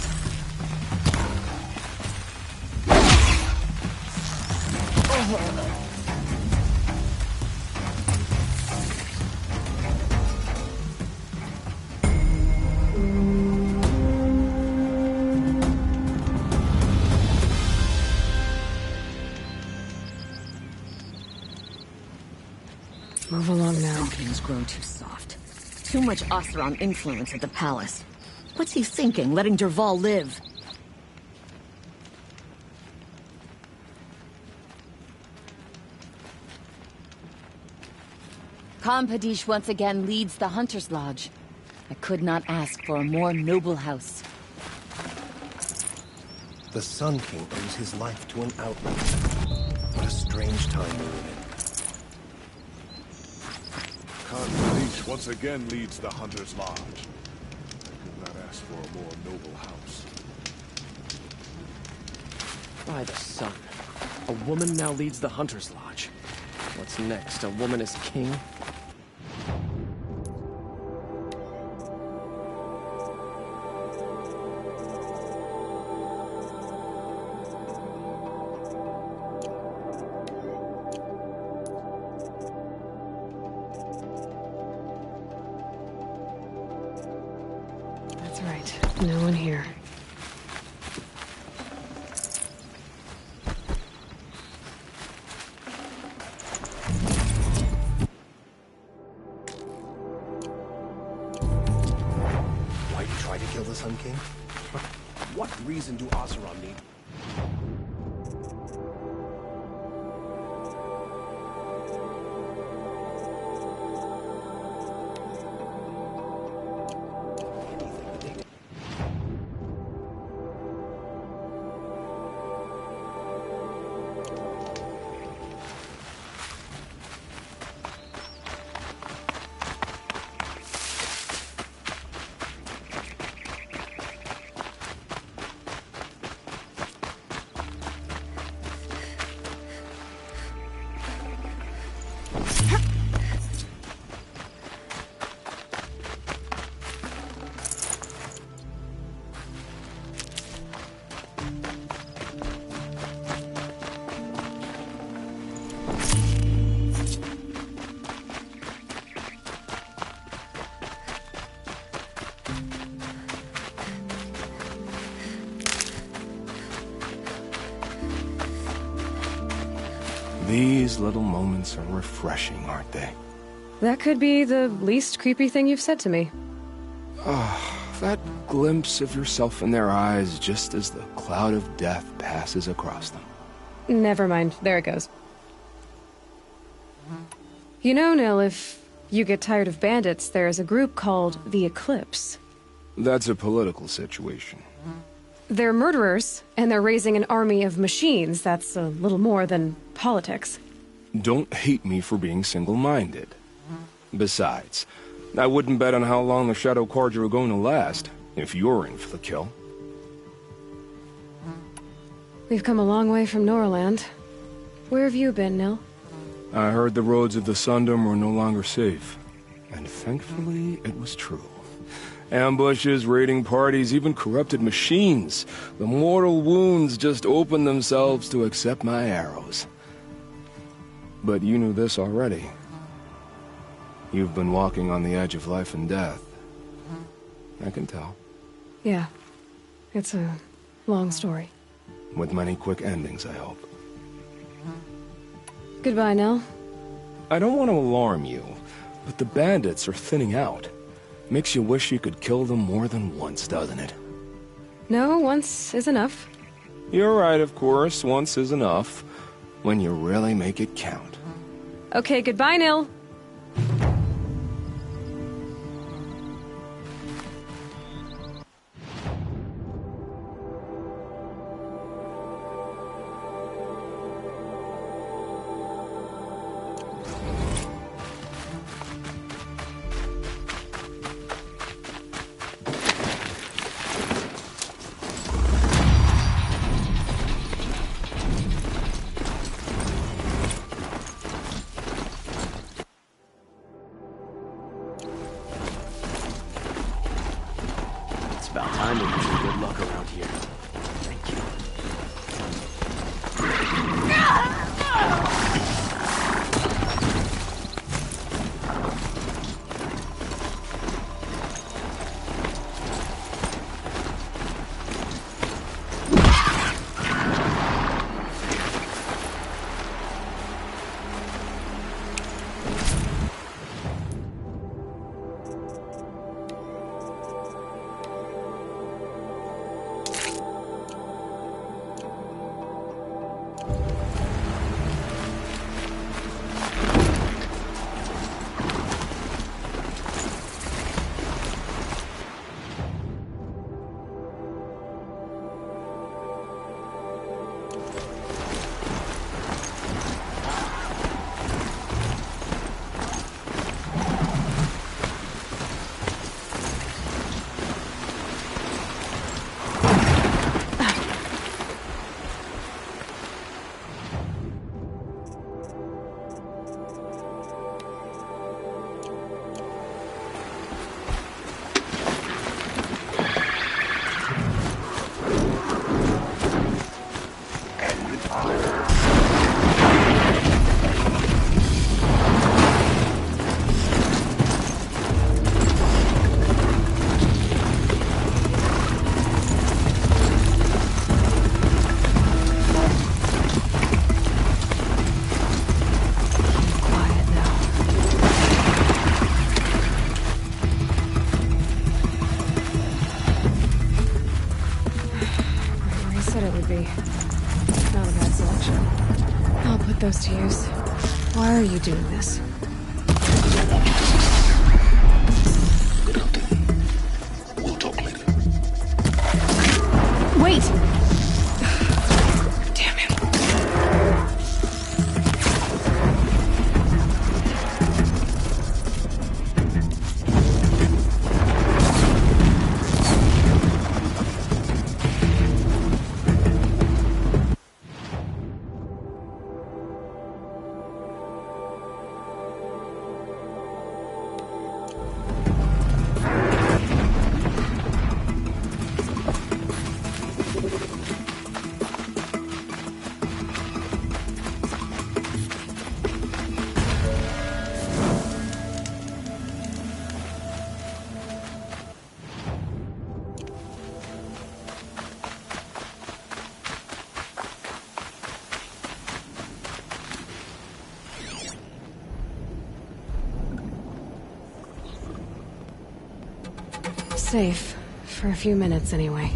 Move along now. Something's grown too soft. Too much Oseram influence at the palace. What's he thinking, letting Dervahl live? Compadish once again leads the Hunter's Lodge. I could not ask for a more noble house. The Sun King owes his life to an outlaw. What a strange time we live in. Compadish once again leads the Hunter's Lodge. I could not ask for a more noble house. By the sun. A woman now leads the Hunter's Lodge. What's next? A woman as king? That's right. No one here. Why you try to kill the Sun King? What reason do Oseram need? These little moments are refreshing, aren't they? That could be the least creepy thing you've said to me. That glimpse of yourself in their eyes just as the cloud of death passes across them. Never mind. There it goes. You know, Nil, if you get tired of bandits, there's a group called the Eclipse. That's a political situation. They're murderers, and they're raising an army of machines. That's a little more than politics. Don't hate me for being single-minded. Besides, I wouldn't bet on how long the Shadow Carja are going to last, if you're in for the kill. We've come a long way from Norland. Where have you been, Nil? I heard the roads of the Sundom were no longer safe. And thankfully, it was true. Ambushes, raiding parties, even corrupted machines. The mortal wounds just opened themselves to accept my arrows. But you knew this already. You've been walking on the edge of life and death. I can tell. Yeah. It's a long story. With many quick endings, I hope. Goodbye, Nell. I don't want to alarm you, but the bandits are thinning out. Makes you wish you could kill them more than once, doesn't it? No, once is enough. You're right, of course. Once is enough. When you really make it count. Okay, goodbye, Nil. About time to get some good luck around here. Thank you. Those to use. Why are you doing this? We'll talk later. Wait! Damn it. Safe. For a few minutes, anyway.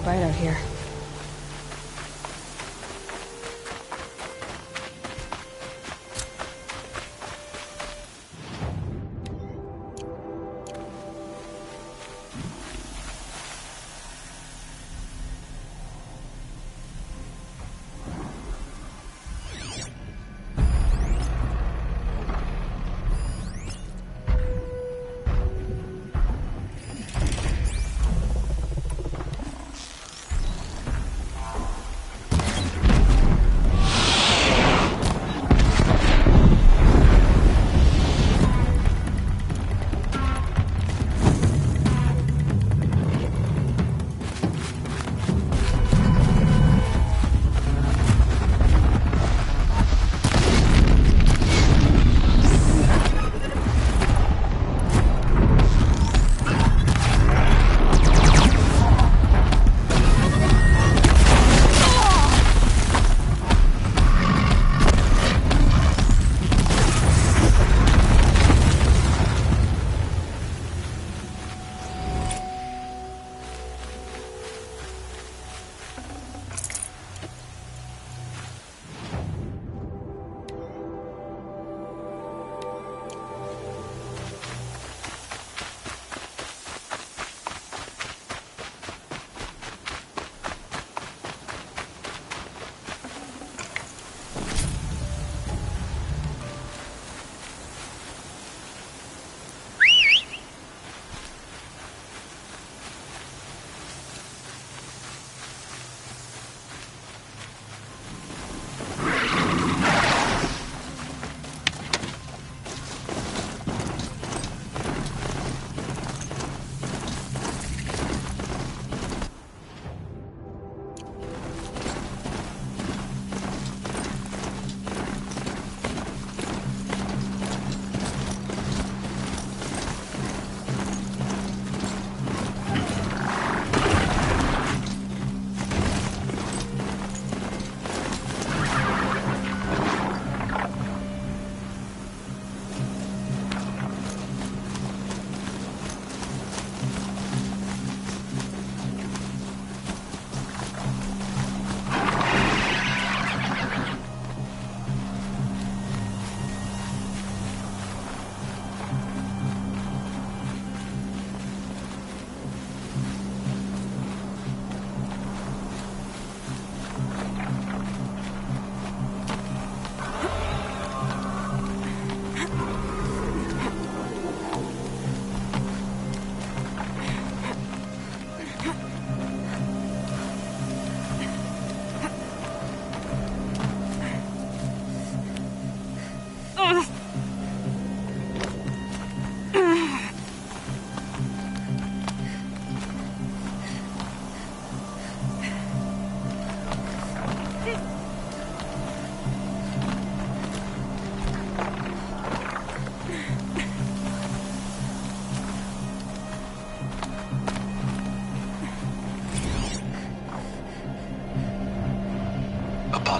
Right out here.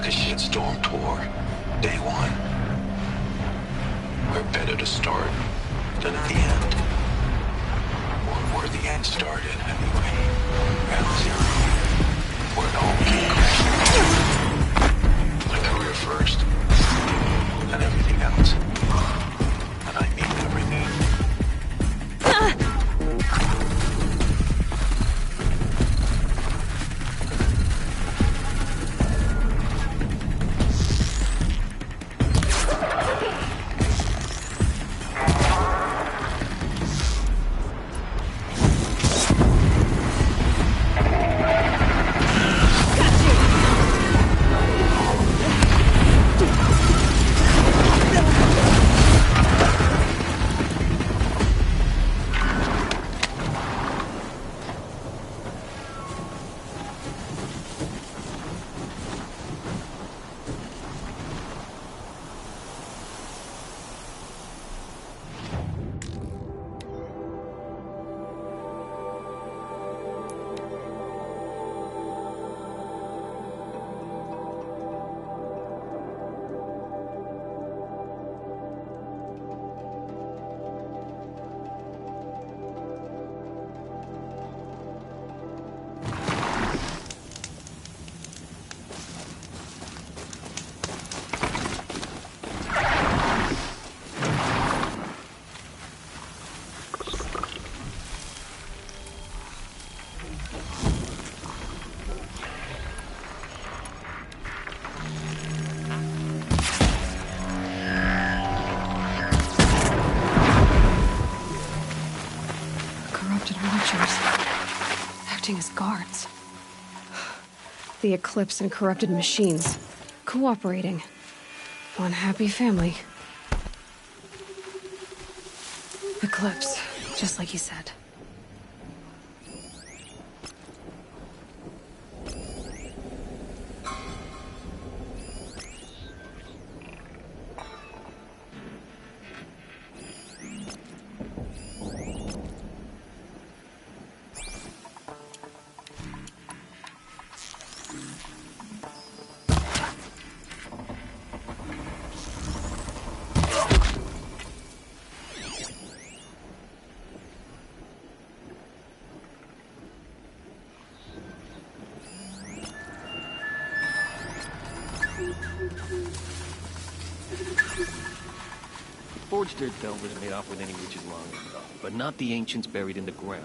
a shitstorm tour. Day one. We're better to start than at the end. Or where the end started, anyway. Ground zero. Where it all came crashing. My career first. And everything else. And I mean everything. As guards. The Eclipse and corrupted machines. Cooperating. One happy family. Eclipse, just like he said. Forged Earth Delvers made off with any reaches long enough, but not the ancients buried in the ground.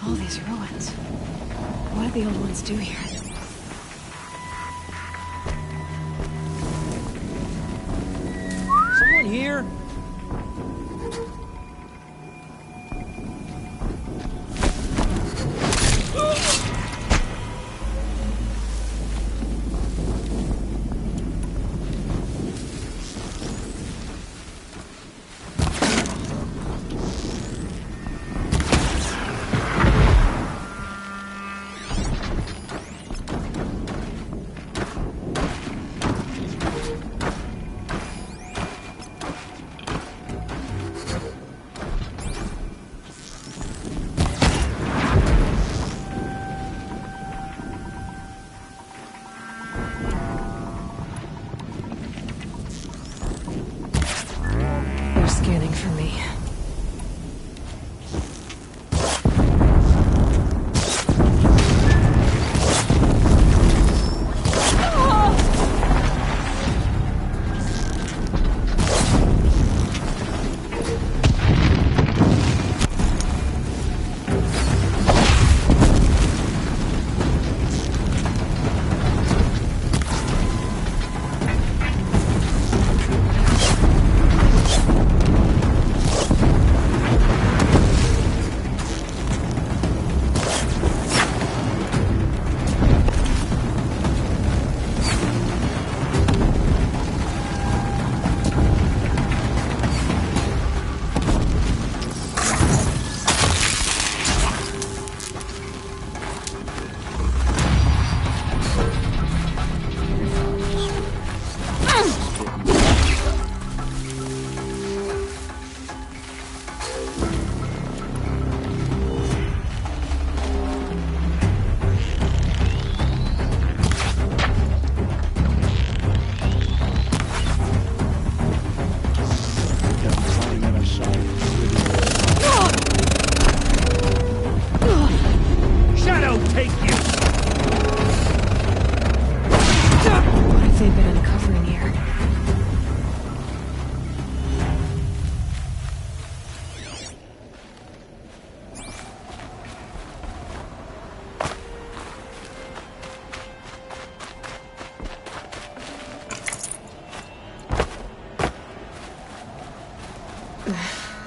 All these ruins. What did the old ones do here? feeling for me.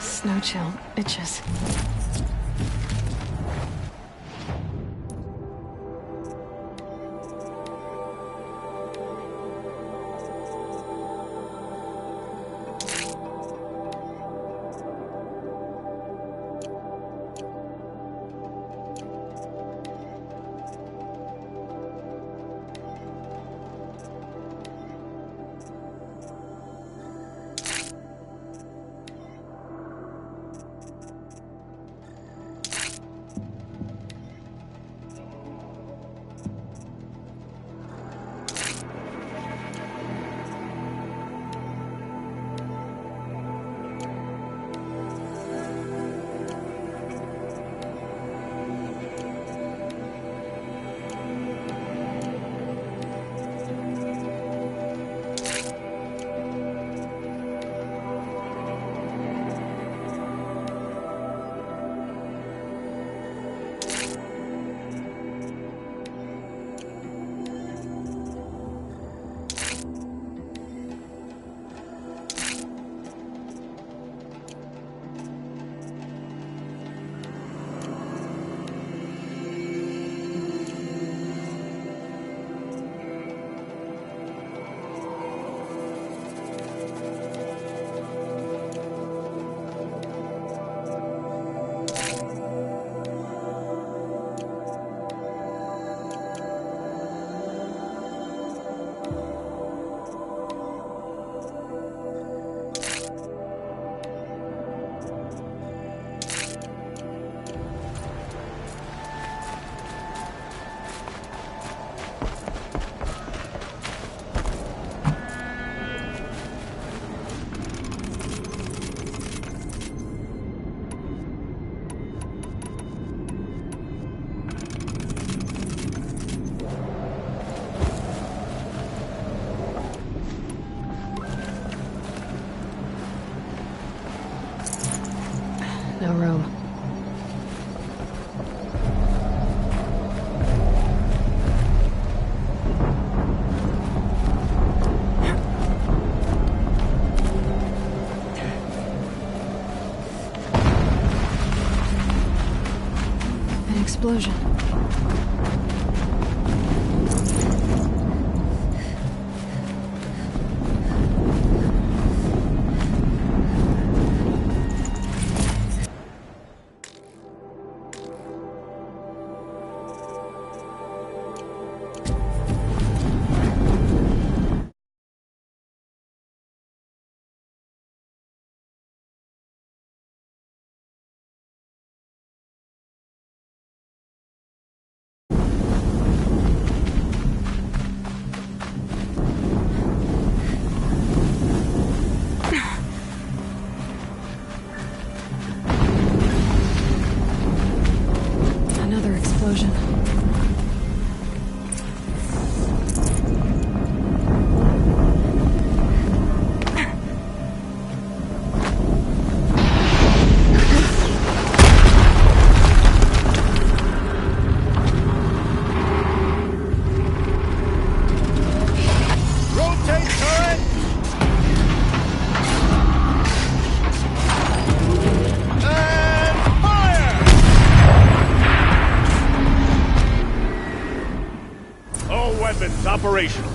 Snow chill itches. No room. An explosion. is operational.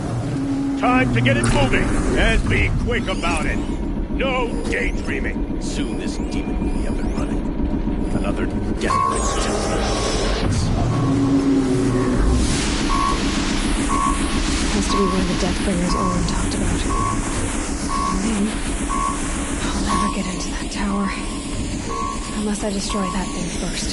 Time to get it moving, and be quick about it. No daydreaming. Soon this demon will be up and running. Another desperate Has to be one of the Deathbringers Orin talked about. And then, I'll never get into that tower. Unless I destroy that thing first.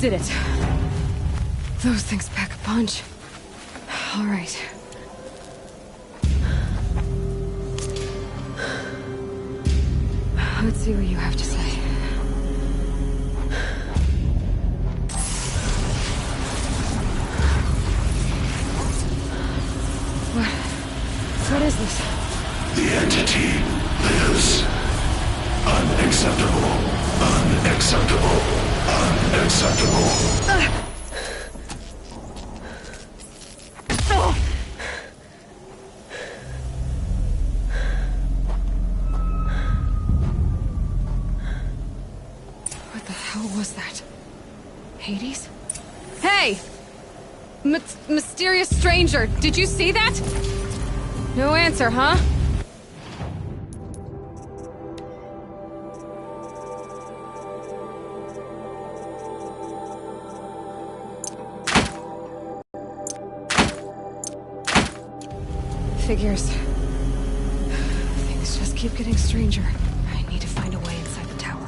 Did it. Those things pack a punch. All right. Let's see what you have to say. What is this? The entity lives. Unacceptable. Unacceptable. Unacceptable. What the hell was that? Hades? Hey! Mysterious stranger, did you see that? No answer, huh? Figures. Things just keep getting stranger. I need to find a way inside the tower.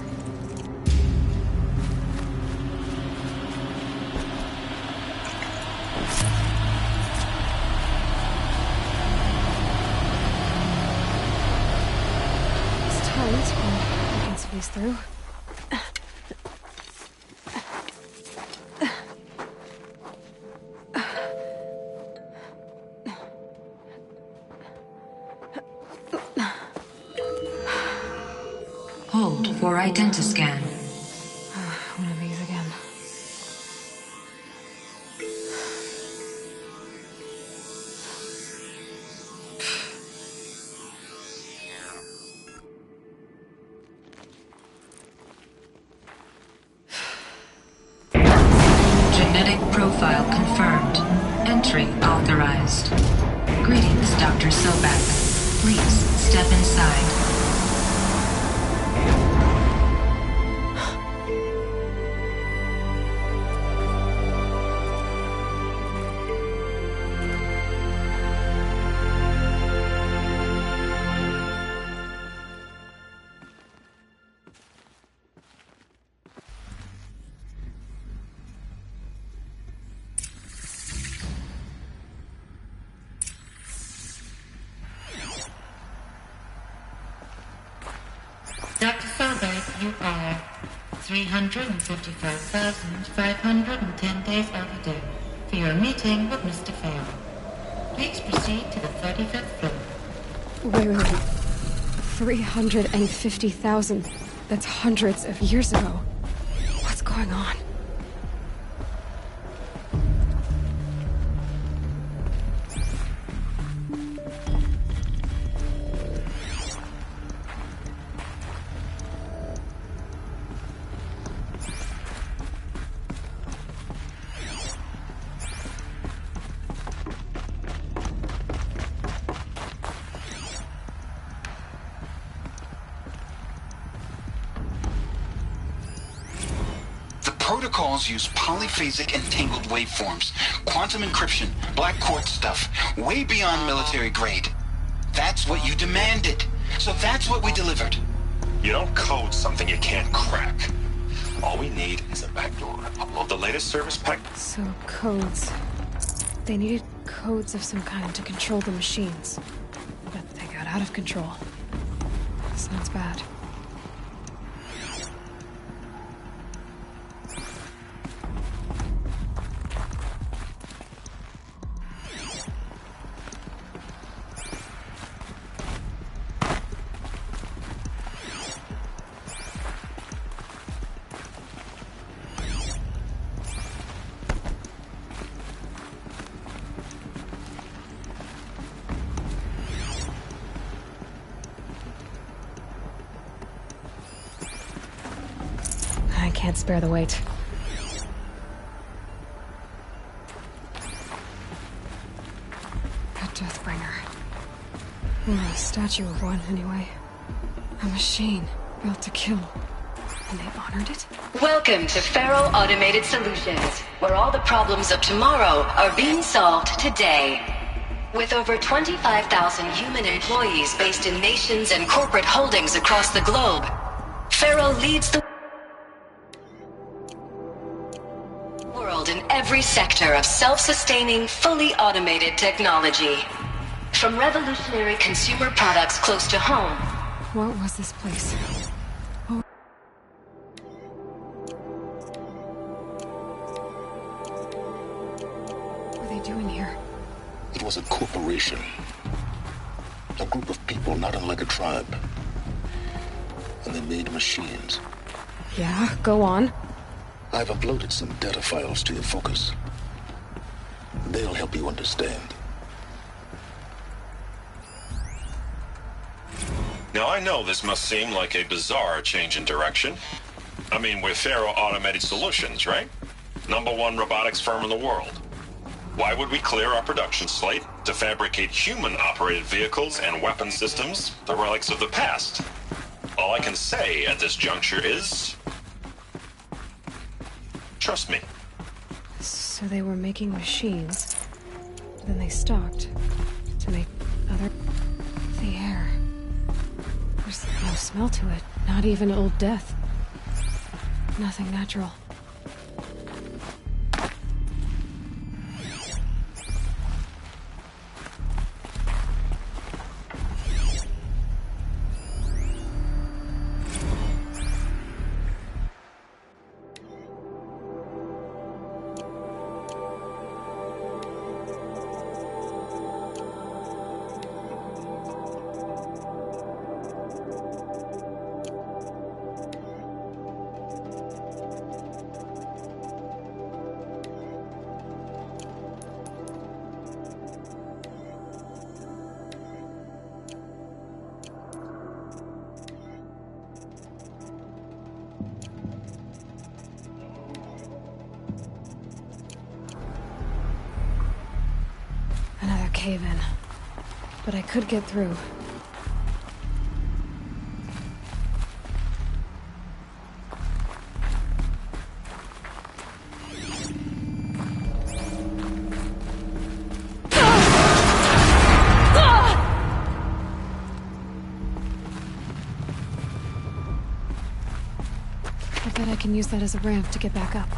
It's tight, but I can squeeze through. Hold for identiscan. One of these again. Genetic profile confirmed. Entry authorized. Greetings, Dr. Sobek. Please step inside. You are 355,510 days overdue for your meeting with Mr. Farrell. Please proceed to the 35th floor. Wait. 350,000. That's hundreds of years ago. What's going on? Protocols use polyphasic entangled waveforms, quantum encryption, black quartz stuff, way beyond military grade. That's what you demanded, so that's what we delivered. You don't code something you can't crack. All we need is a backdoor. Upload the latest service pack. So, codes. They needed codes of some kind to control the machines. But they got out of control. Sounds bad. Can't spare the weight. A Deathbringer. Well, a statue of one, anyway. A machine built to kill. And they honored it? Welcome to Faro Automated Solutions, where all the problems of tomorrow are being solved today. With over 25,000 human employees based in nations and corporate holdings across the globe, Faro leads the world in every sector of self-sustaining, fully automated technology. From revolutionary consumer products close to home. What was this place? What were they doing here? It was a corporation. A group of people not unlike a tribe. And they made machines. Yeah, go on. I've uploaded some data files to your focus. They'll help you understand. Now, I know this must seem like a bizarre change in direction. I mean, we're Faro Automated Solutions, right? #1 robotics firm in the world. Why would we clear our production slate to fabricate human-operated vehicles and weapon systems, the relics of the past? All I can say at this juncture is... trust me. So they were making machines, but then they stopped to make other... The air. There's no smell to it, not even Old Death. Nothing natural. Cave-in. But I could get through. I bet I can use that as a ramp to get back up.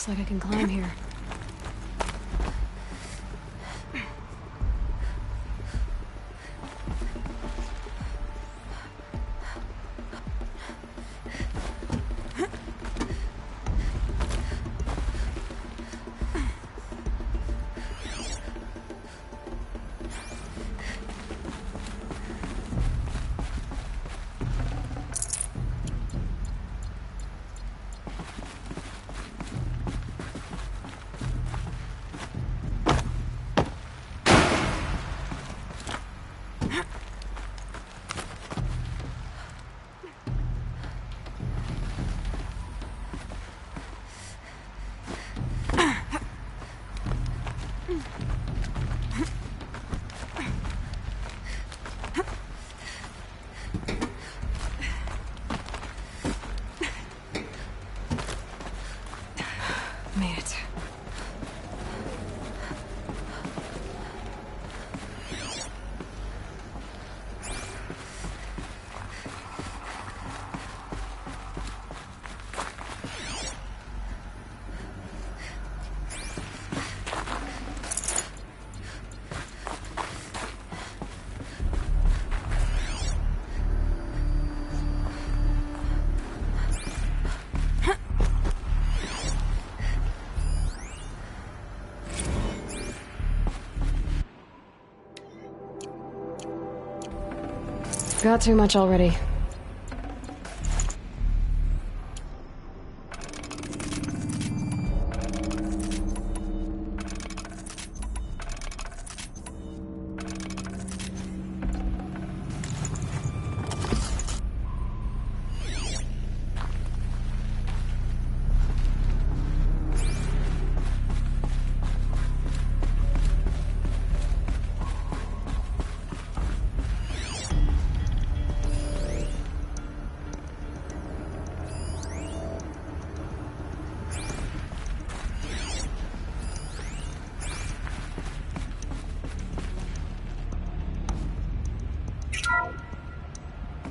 Looks like I can climb here. Made it. Got too much already.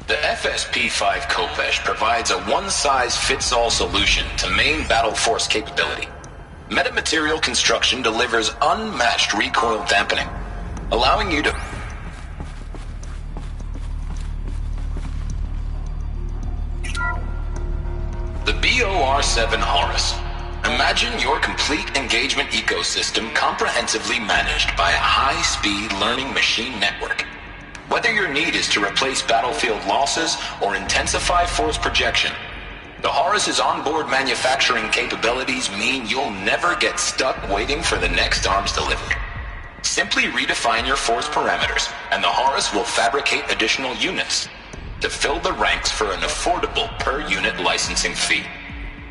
The FSP-5 Khopesh provides a one-size-fits-all solution to main battle force capability. Metamaterial construction delivers unmatched recoil dampening, allowing you to... The BOR-7 Horus. Imagine your complete engagement ecosystem comprehensively managed by a high-speed learning machine network. Whether your need is to replace battlefield losses or intensify force projection, the Horus's onboard manufacturing capabilities mean you'll never get stuck waiting for the next arms delivery. Simply redefine your force parameters, and the Horus will fabricate additional units to fill the ranks for an affordable per-unit licensing fee.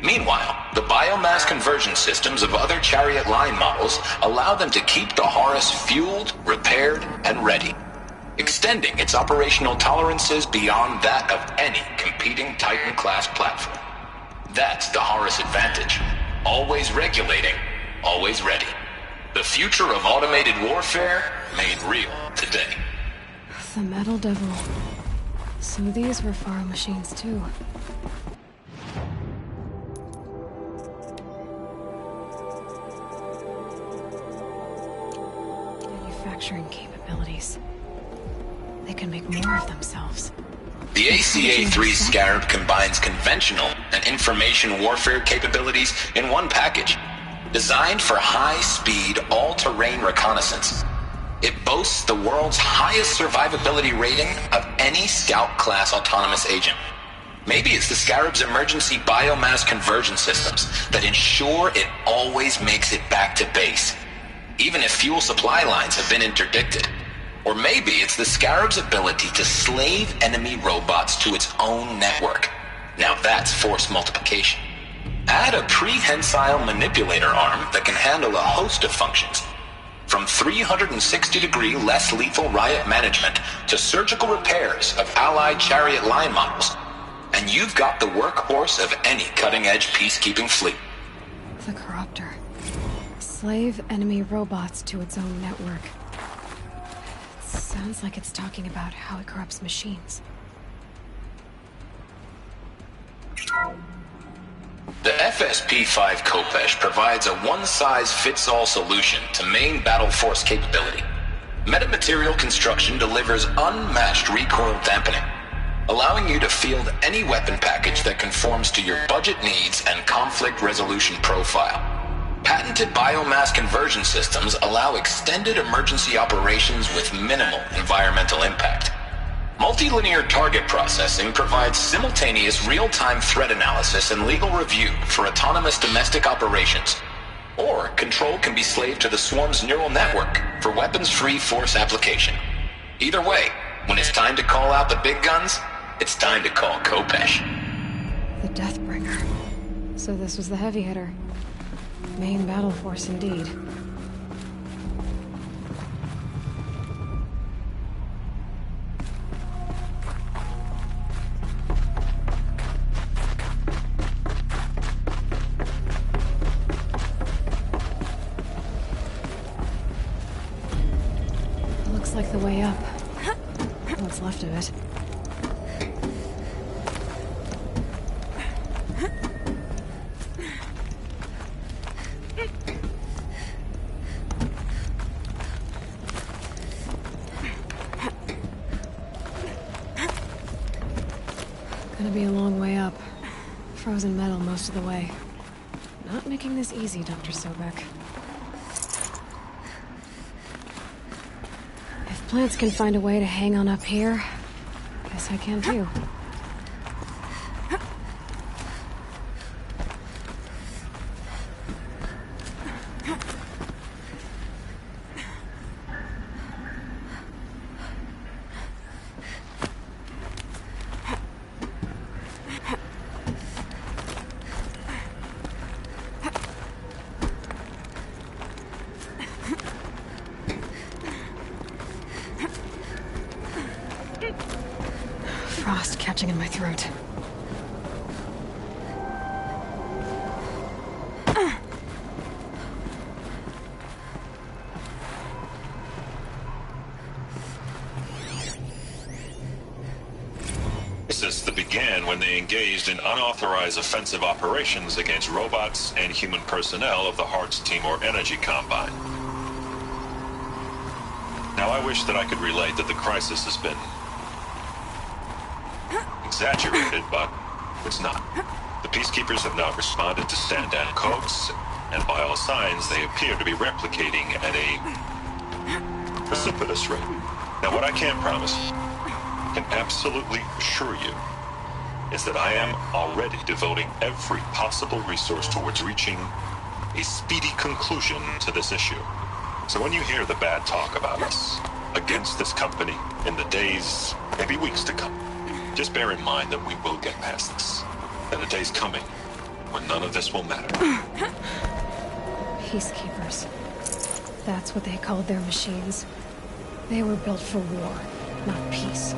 Meanwhile, the biomass conversion systems of other Chariot line models allow them to keep the Horus fueled, repaired, and ready, extending its operational tolerances beyond that of any competing Titan-class platform. That's the Horus advantage. Always regulating, always ready. The future of automated warfare made real today. The Metal Devil. So these were Faro machines too. Manufacturing capabilities. They can make more of themselves. The ACA-3 Scarab combines conventional and information warfare capabilities in one package. Designed for high-speed, all-terrain reconnaissance, it boasts the world's highest survivability rating of any Scout-class autonomous agent. Maybe it's the Scarab's emergency biomass conversion systems that ensure it always makes it back to base, even if fuel supply lines have been interdicted. Or maybe it's the Scarab's ability to slave enemy robots to its own network. Now that's force multiplication. Add a prehensile manipulator arm that can handle a host of functions, from 360-degree less lethal riot management to surgical repairs of allied Chariot line models, and you've got the workhorse of any cutting-edge peacekeeping fleet. The Corruptor. Slave enemy robots to its own network. Sounds like it's talking about how it corrupts machines. The FSP-5 Khopesh provides a one-size-fits-all solution to main battle force capability. Metamaterial construction delivers unmatched recoil dampening, allowing you to field any weapon package that conforms to your budget needs and conflict resolution profile. Patented biomass conversion systems allow extended emergency operations with minimal environmental impact. Multilinear target processing provides simultaneous real-time threat analysis and legal review for autonomous domestic operations. Or control can be slaved to the Swarm's neural network for weapons-free force application. Either way, when it's time to call out the big guns, it's time to call Khopesh. The Deathbringer. So this was the heavy hitter. Main battle force indeed. Looks like the way up. What's left of it. Gonna be a long way up. Frozen metal most of the way. Not making this easy, Dr. Sobek. If plants can find a way to hang on up here, guess I can too. Frost catching in my throat. Crisis that began when they engaged in unauthorized offensive operations against robots and human personnel of the Hearts Timor Energy Combine. Now I wish that I could relate that the crisis has been exaggerated, but it's not. The Peacekeepers have not responded to stand-down codes, and by all signs, they appear to be replicating at a precipitous rate. Now, what I can promise, can absolutely assure you, is that I am already devoting every possible resource towards reaching a speedy conclusion to this issue. So when you hear the bad talk about us against this company in the days, maybe weeks to come, just bear in mind that we will get past this. That a day's coming when none of this will matter. Peacekeepers. That's what they called their machines. They were built for war, not peace.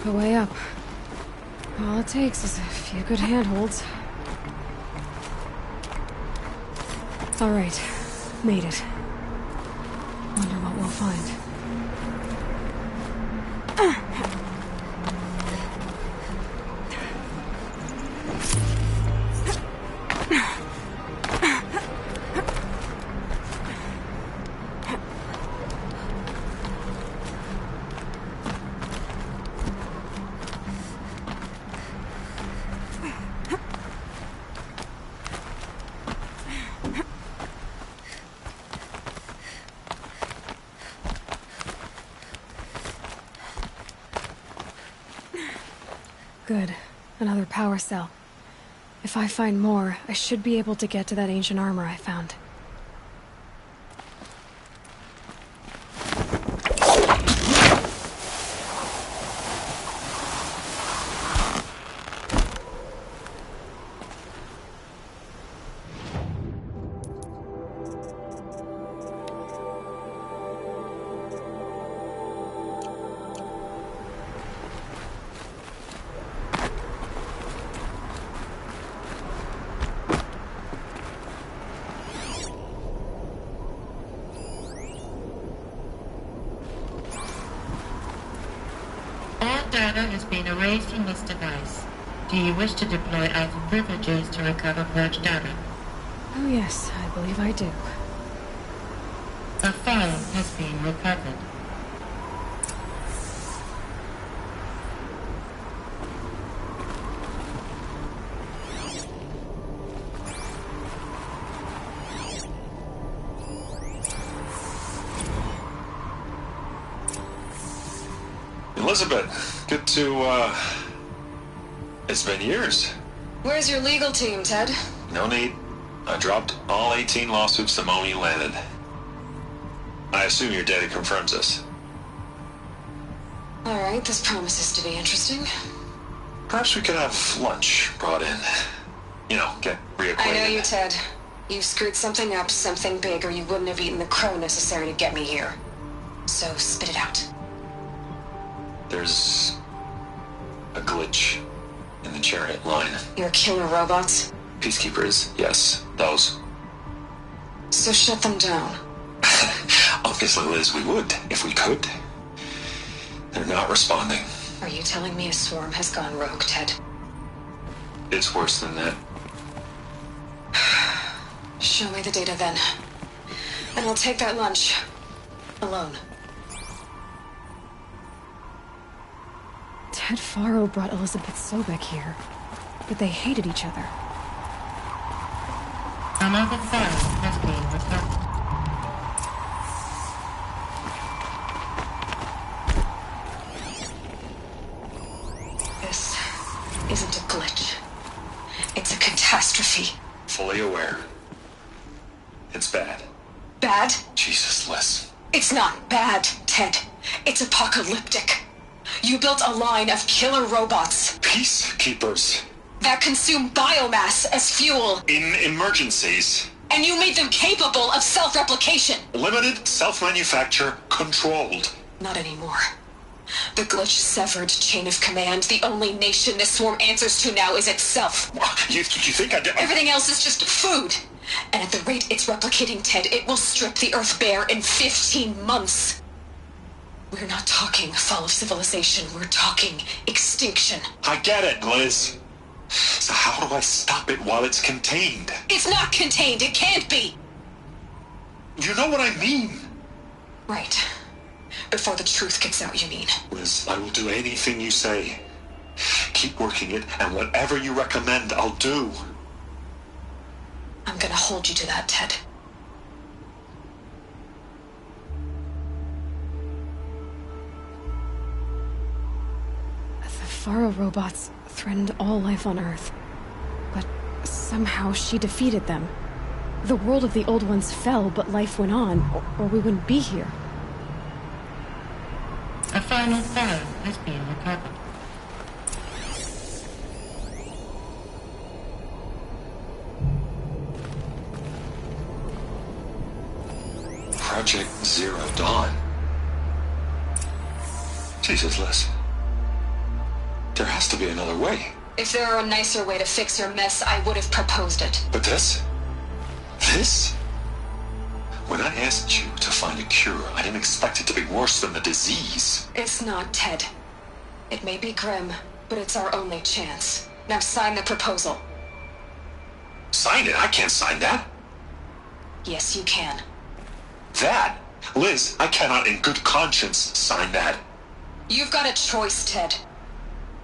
The way up. All it takes is a few good handholds. All right. Made it. Wonder what we'll find. Good. Another power cell. If I find more, I should be able to get to that ancient armor I found. Data has been erased from this device. Do you wish to deploy either privileges to recover purged data? Oh yes, I believe I do. A file has been recovered. Elizabeth, good to, it's been years. Where's your legal team, Ted? No need. I dropped all 18 lawsuits the moment you landed. I assume your data confirms this. Alright, this promises to be interesting. Perhaps we could have lunch brought in. You know, get reacquainted. I know you, Ted. You screwed something up, something big, or you wouldn't have eaten the crow necessary to get me here. So, spit it out. There's a glitch in the chariot line. Your killer robots? Peacekeepers, yes, those. So shut them down. Obviously, Liz, we would, if we could. They're not responding. Are you telling me a swarm has gone rogue, Ted? It's worse than that. Show me the data then. And I'll take that lunch. Alone. Ted Faro brought Elizabeth Sobek here, but they hated each other. Another file has been recovered. This isn't a glitch. It's a catastrophe. Fully aware. It's bad. Bad? Jesus, Liz. It's not bad, Ted. It's apocalyptic. You built a line of killer robots. Peacekeepers. That consume biomass as fuel. In emergencies. And you made them capable of self-replication. Limited, self-manufacture, controlled. Not anymore. The glitch severed chain of command. The only nation this swarm answers to now is itself. You think I did? Everything else is just food. And at the rate it's replicating, Ted, it will strip the Earth bare in 15 months. We're not talking fall of civilization. We're talking extinction. I get it, Liz. So how do I stop it while it's contained? It's not contained. It can't be. You know what I mean. Right. Before the truth gets out, you mean. Liz, I will do anything you say. Keep working it, and whatever you recommend, I'll do. I'm gonna hold you to that, Ted. The Faro robots threatened all life on Earth. But somehow she defeated them. The world of the old ones fell, but life went on, or we wouldn't be here. A final file has been recovered. Project Zero Dawn. Jesus, Liz. There has to be another way. If there were a nicer way to fix your mess, I would have proposed it. But this? When I asked you to find a cure, I didn't expect it to be worse than the disease. It's not, Ted. It may be grim, but it's our only chance. Now sign the proposal. Sign it? I can't sign that. Yes, you can. That? Liz, I cannot in good conscience sign that. You've got a choice, Ted.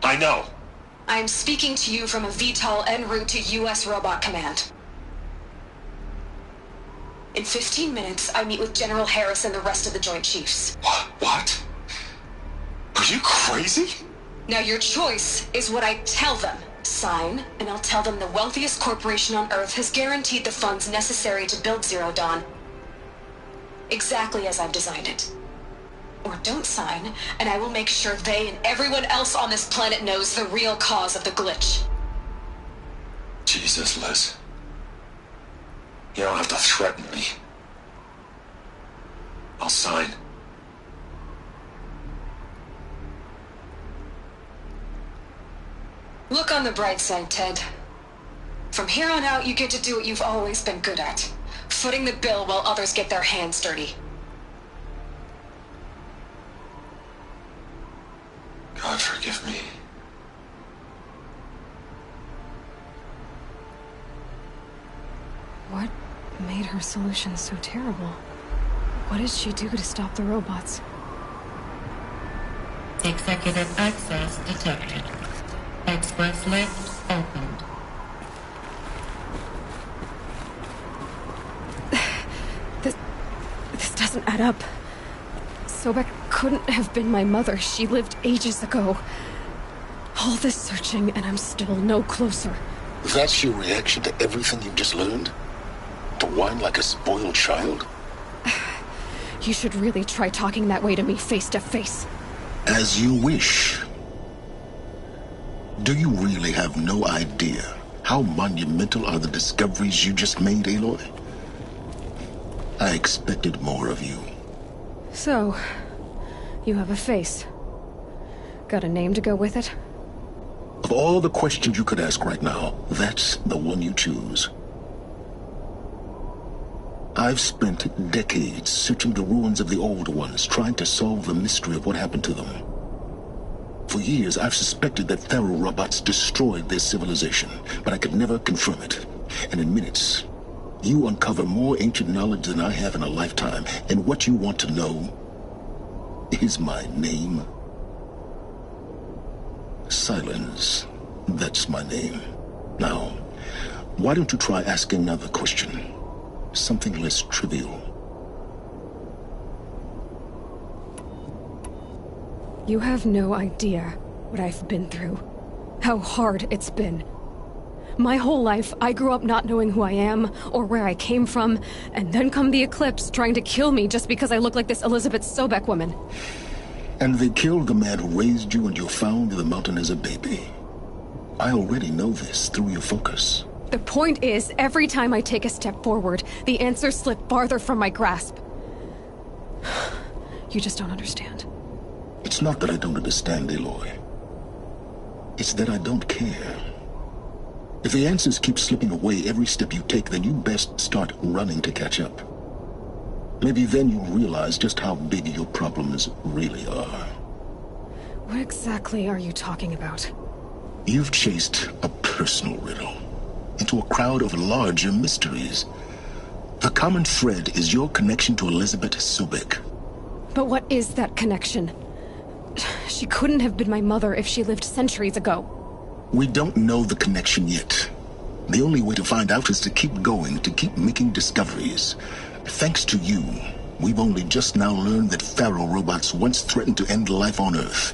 I know. I am speaking to you from a VTOL en route to U.S. Robot Command. In 15 minutes, I meet with General Harris and the rest of the Joint Chiefs. What? Are you crazy? Now your choice is what I tell them. Sign, and I'll tell them the wealthiest corporation on Earth has guaranteed the funds necessary to build Zero Dawn. Exactly as I've designed it. Or don't sign, and I will make sure they and everyone else on this planet knows the real cause of the glitch. Jesus, Liz. You don't have to threaten me. I'll sign. Look on the bright side, Ted. From here on out, you get to do what you've always been good at. Footing the bill while others get their hands dirty. God forgive me. What made her solution so terrible? What did she do to stop the robots? Executive access detected. Express lift opened. This doesn't add up. Sobek couldn't have been my mother. She lived ages ago. All this searching, and I'm still no closer. That's your reaction to everything you've just learned? To whine like a spoiled child? You should really try talking that way to me face to face. As you wish. Do you really have no idea how monumental are the discoveries you just made, Aloy? I expected more of you. So, you have a face. Got a name to go with it? Of all the questions you could ask right now, that's the one you choose. I've spent decades searching the ruins of the old ones, trying to solve the mystery of what happened to them. For years, I've suspected that Faro robots destroyed their civilization, but I could never confirm it. And in minutes, you uncover more ancient knowledge than I have in a lifetime, and what you want to know is my name. Silence. That's my name. Now, why don't you try asking another question? Something less trivial. You have no idea what I've been through. How hard it's been. My whole life, I grew up not knowing who I am, or where I came from, and then come the Eclipse trying to kill me just because I look like this Elizabeth Sobek woman. And they killed the man who raised you and you found in the mountain as a baby. I already know this through your focus. The point is, every time I take a step forward, the answers slip farther from my grasp. You just don't understand. It's not that I don't understand, Aloy. It's that I don't care. If the answers keep slipping away every step you take, then you best start running to catch up. Maybe then you'll realize just how big your problems really are. What exactly are you talking about? You've chased a personal riddle into a crowd of larger mysteries. The common thread is your connection to Elizabeth Sobek. But what is that connection? She couldn't have been my mother if she lived centuries ago. We don't know the connection yet. The only way to find out is to keep going, to keep making discoveries. Thanks to you, we've only just now learned that Faro robots once threatened to end life on Earth.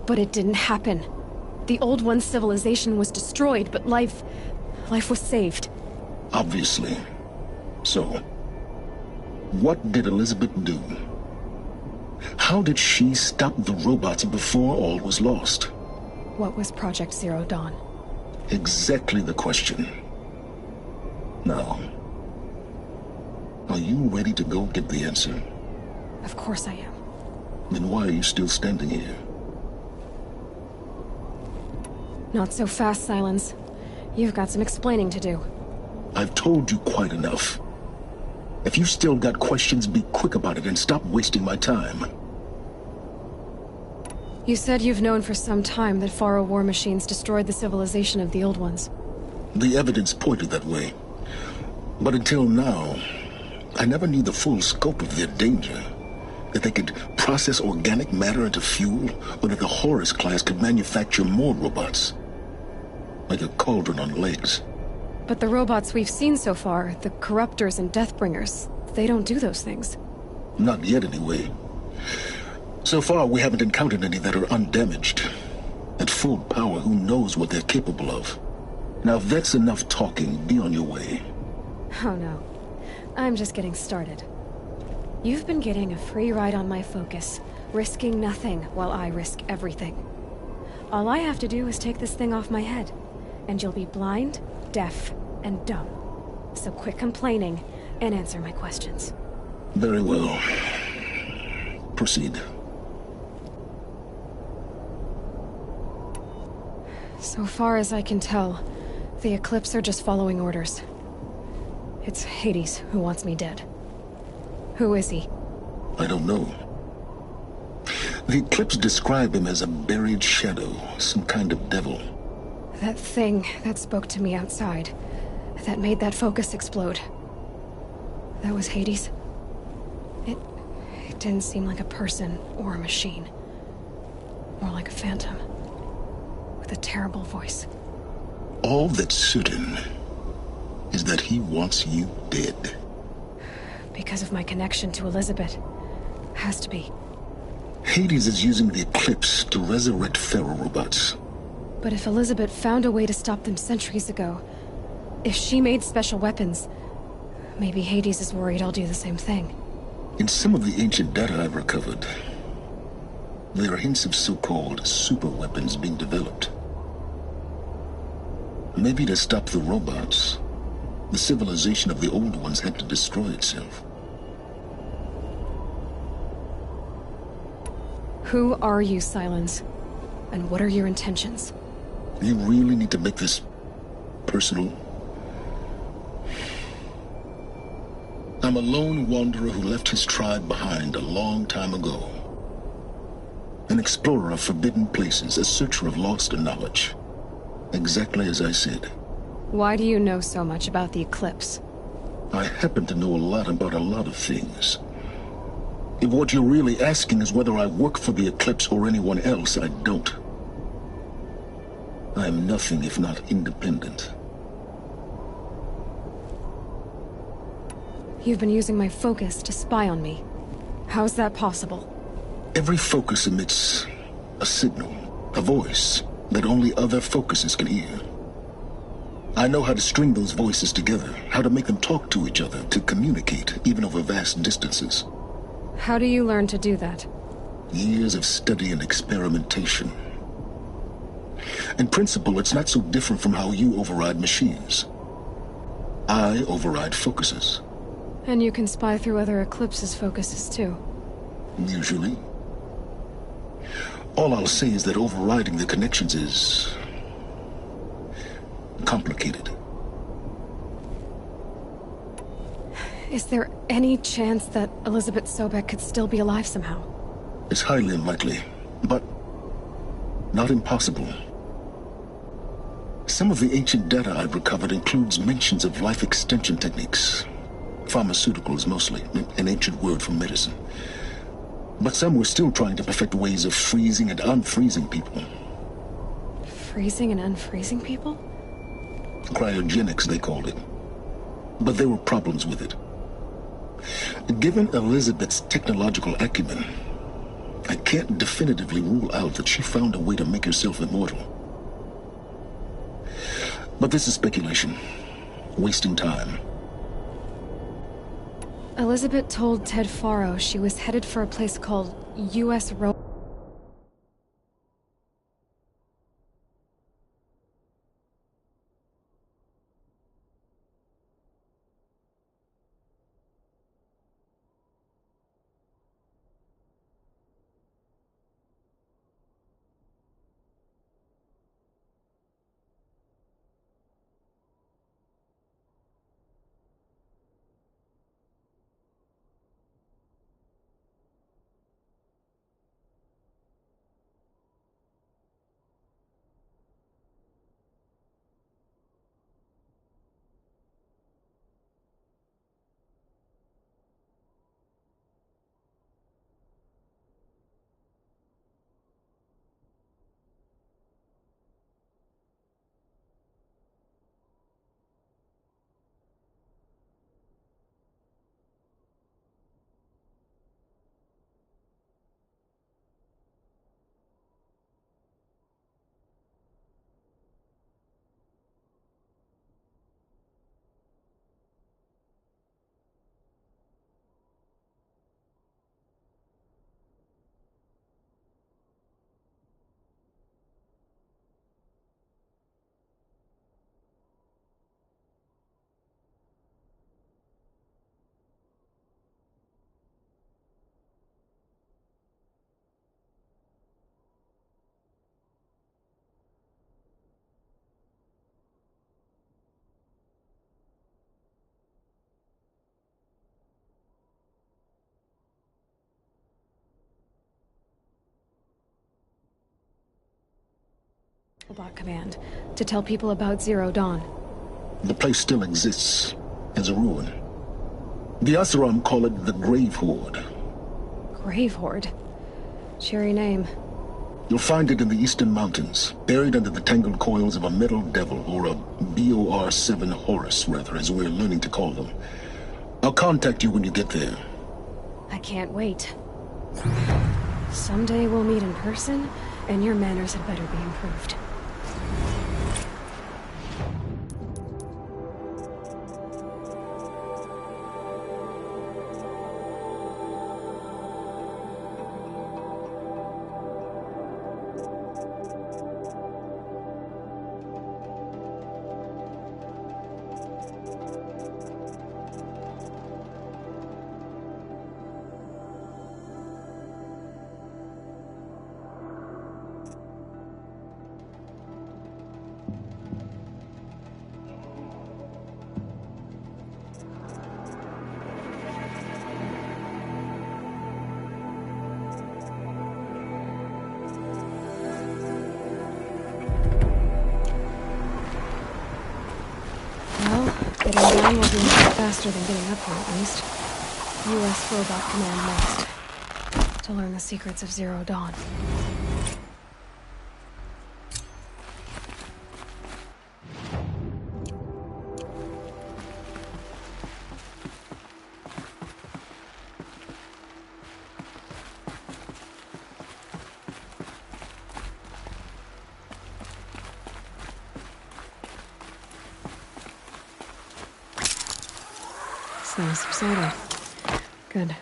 But it didn't happen. The Old One's civilization was destroyed, but life was saved. Obviously. So, what did Elizabeth do? How did she stop the robots before all was lost? What was Project Zero Dawn? Exactly the question. Now, are you ready to go get the answer? Of course I am. Then why are you still standing here? Not so fast, Silence. You've got some explaining to do. I've told you quite enough. If you've still got questions, be quick about it and stop wasting my time. You said you've known for some time that Faro war machines destroyed the civilization of the Old Ones. The evidence pointed that way. But until now, I never knew the full scope of their danger. That they could process organic matter into fuel, or that the Horus class could manufacture more robots. Like a cauldron on legs. But the robots we've seen so far, the Corruptors and Deathbringers, they don't do those things. Not yet, anyway. So far, we haven't encountered any that are undamaged. At full power, who knows what they're capable of? Now, if that's enough talking, be on your way. Oh no. I'm just getting started. You've been getting a free ride on my focus, risking nothing while I risk everything. All I have to do is take this thing off my head, and you'll be blind, deaf, and dumb. So quit complaining and answer my questions. Very well. Proceed. So far as I can tell, the Eclipse are just following orders. It's Hades who wants me dead. Who is he? I don't know. The Eclipse describe him as a buried shadow, some kind of devil. That thing that spoke to me outside, that made that focus explode. That was Hades? It didn't seem like a person or a machine. More like a phantom. With a terrible voice. All that's certain is that he wants you dead. Because of my connection to Elizabeth. Has to be. Hades is using the Eclipse to resurrect Faro robots. But if Elizabeth found a way to stop them centuries ago, if she made special weapons, maybe Hades is worried I'll do the same thing. In some of the ancient data I've recovered, there are hints of so-called super weapons being developed. Maybe to stop the robots, the civilization of the old ones had to destroy itself. Who are you, Silence? And what are your intentions? You really need to make this personal? I'm a lone wanderer who left his tribe behind a long time ago. An explorer of forbidden places, a searcher of lost knowledge. Exactly as I said. Why do you know so much about the Eclipse? I happen to know a lot about a lot of things. If what you're really asking is whether I work for the Eclipse or anyone else, I don't. I am nothing if not independent. You've been using my focus to spy on me. How's that possible? Every focus emits a signal, a voice, that only other focuses can hear. I know how to string those voices together, how to make them talk to each other, to communicate, even over vast distances. How do you learn to do that? Years of study and experimentation. In principle, it's not so different from how you override machines. I override focuses. And you can spy through other Eclipse's focuses too. Usually. All I'll say is that overriding the connections is complicated. Is there any chance that Elizabeth Sobek could still be alive somehow? It's highly unlikely, but not impossible. Some of the ancient data I've recovered includes mentions of life extension techniques. Pharmaceuticals, mostly, an ancient word for medicine. But some were still trying to perfect ways of freezing and unfreezing people. Freezing and unfreezing people? Cryogenics, they called it. But there were problems with it. Given Elizabeth's technological acumen, I can't definitively rule out that she found a way to make herself immortal. But this is speculation. Wasting time. Elizabeth told Ted Faro she was headed for a place called U.S. Robot Command to tell people about Zero Dawn. The place still exists as a ruin. The Oseram call it the Grave Horde. Grave Horde? Cheery name. You'll find it in the eastern mountains, buried under the tangled coils of a metal devil, or a BOR-7 Horus, rather, as we're learning to call them. I'll contact you when you get there. I can't wait. Someday we'll meet in person, and your manners had better be improved. Getting down will be faster than getting up here, at least. U.S. Robot Command next. To learn the secrets of Zero Dawn. Smells subsided. Good.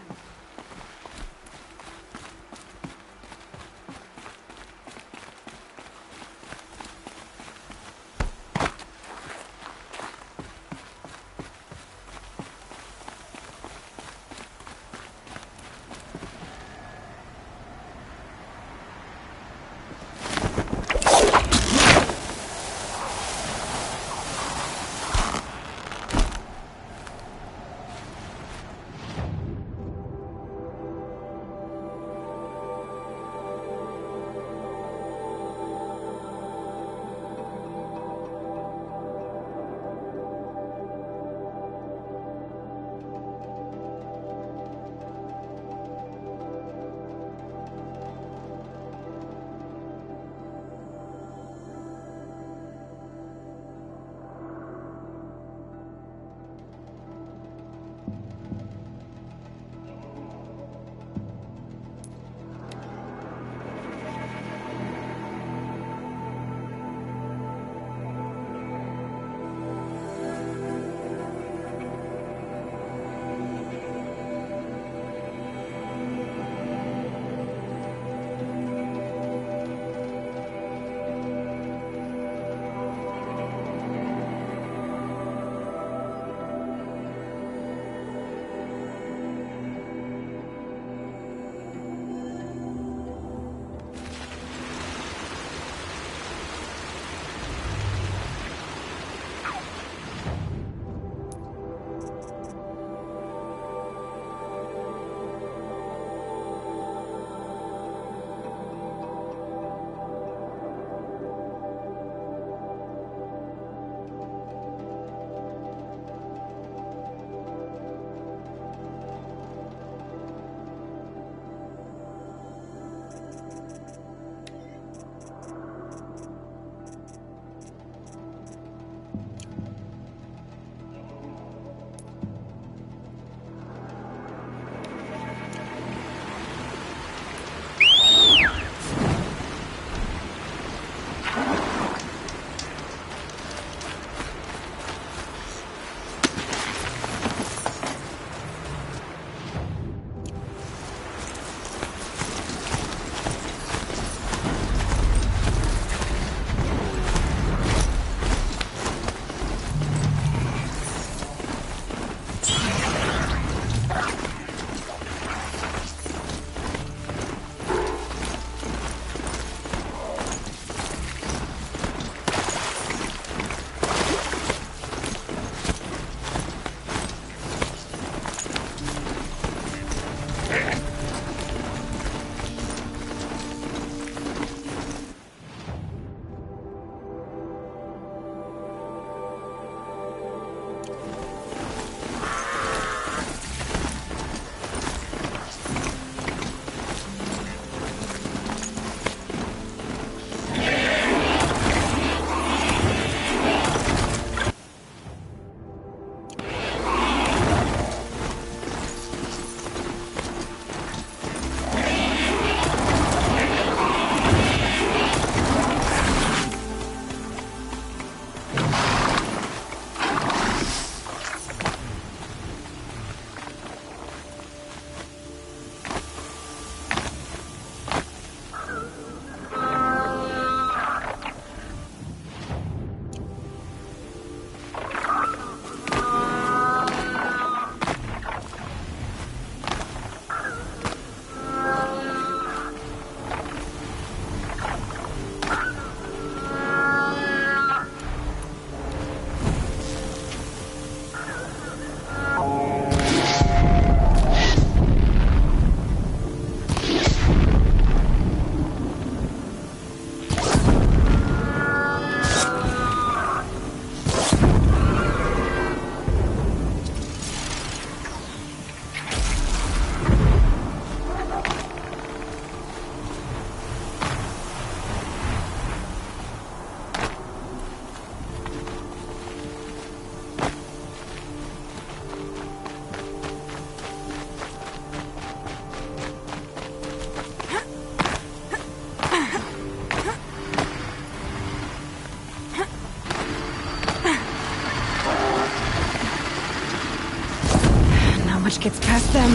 them!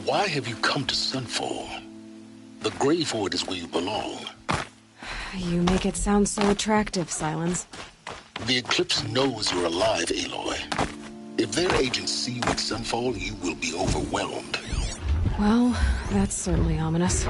Why have you come to Sunfall? The Grave Hoard is where you belong. You make it sound so attractive, Sylens. The Eclipse knows you're alive, Aloy. If their agents see you at Sunfall, you will be overwhelmed. Well, that's certainly ominous.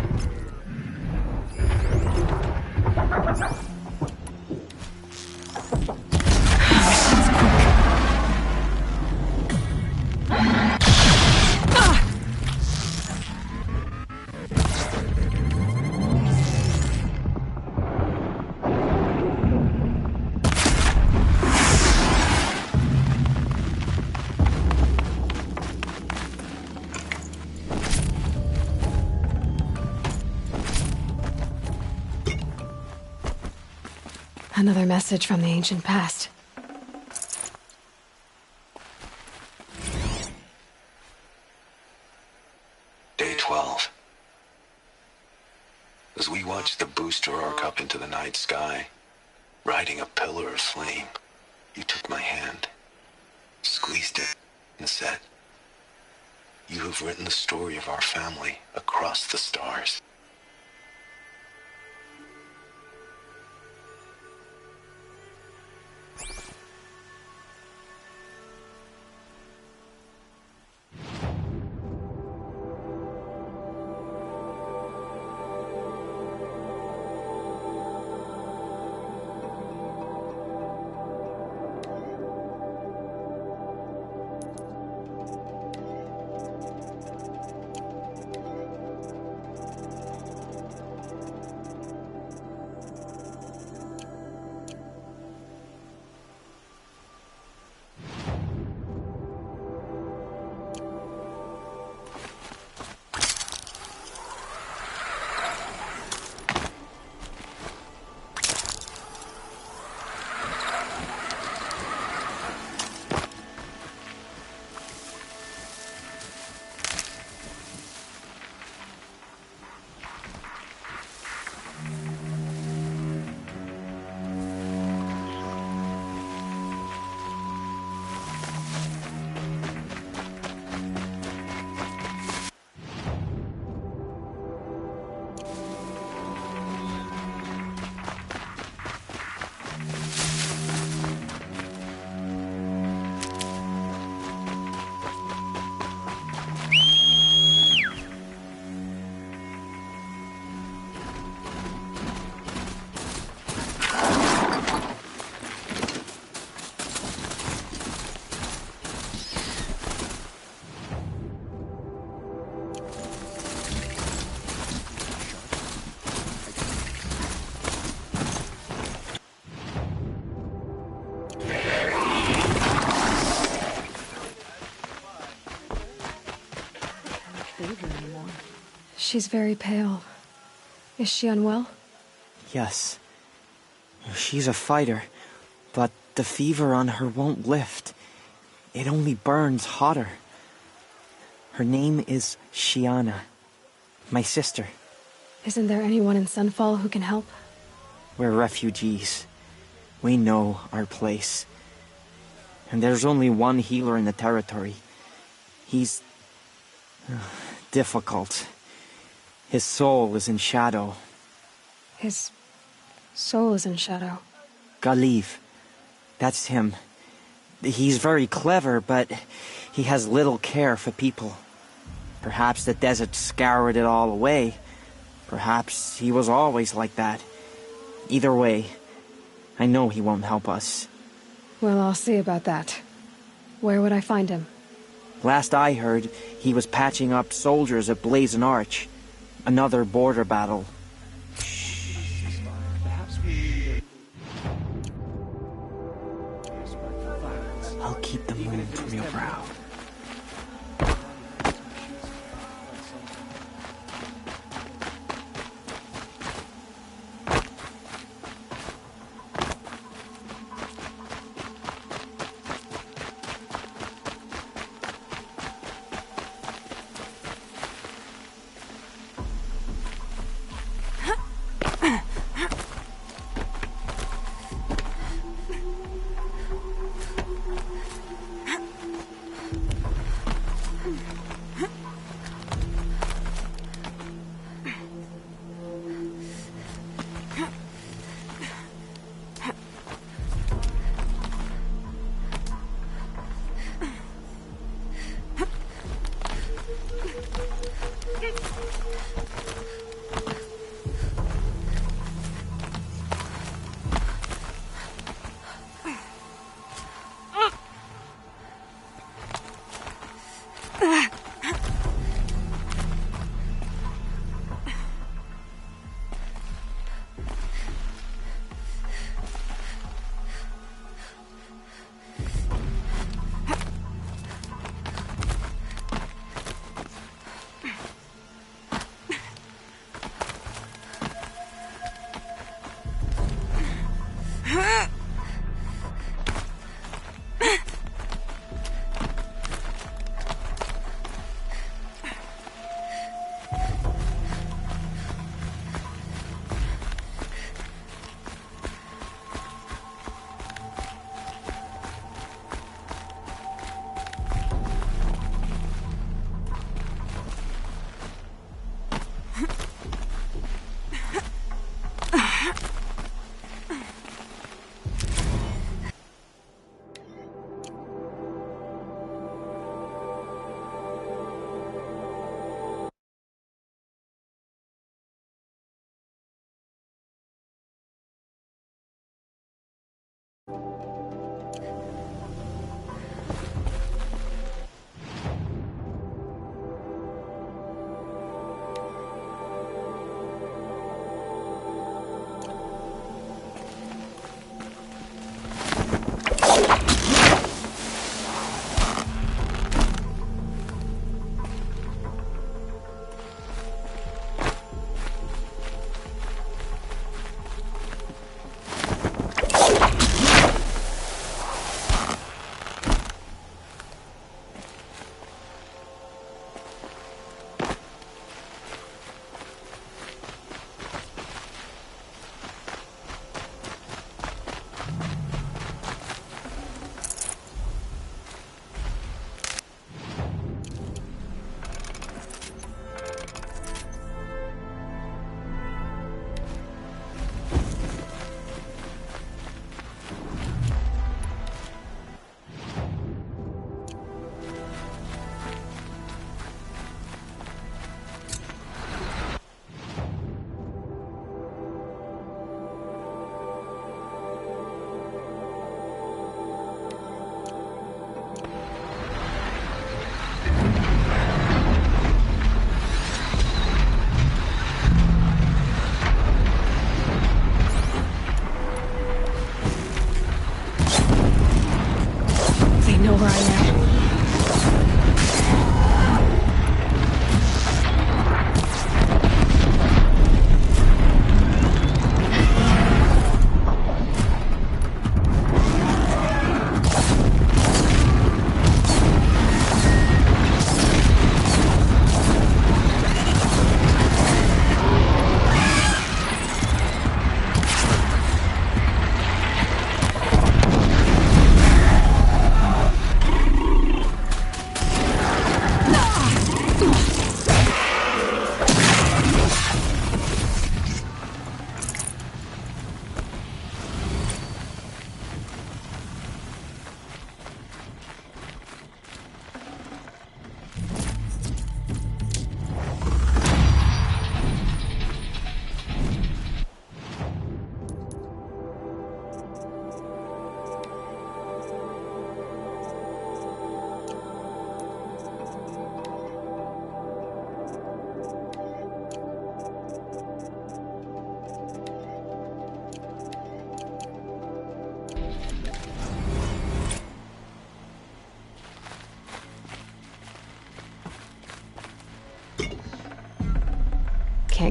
Another message from the ancient past. Day 12. As we watched the booster arc up into the night sky, riding a pillar of flame, you took my hand, squeezed it, and said, "You have written the story of our family across the stars." She's very pale. Is she unwell? Yes. She's a fighter, but the fever on her won't lift. It only burns hotter. Her name is Shiana, my sister. Isn't there anyone in Sunfall who can help? We're refugees. We know our place. And there's only one healer in the territory. He's difficult. His soul is in shadow. His Soul is in shadow. Galiv. That's him. He's very clever, but he has little care for people. Perhaps the desert scoured it all away. Perhaps he was always like that. Either way, I know he won't help us. Well, I'll see about that. Where would I find him? Last I heard, he was patching up soldiers at Blazon Arch. Another border battle. I'll keep the moon from your brow.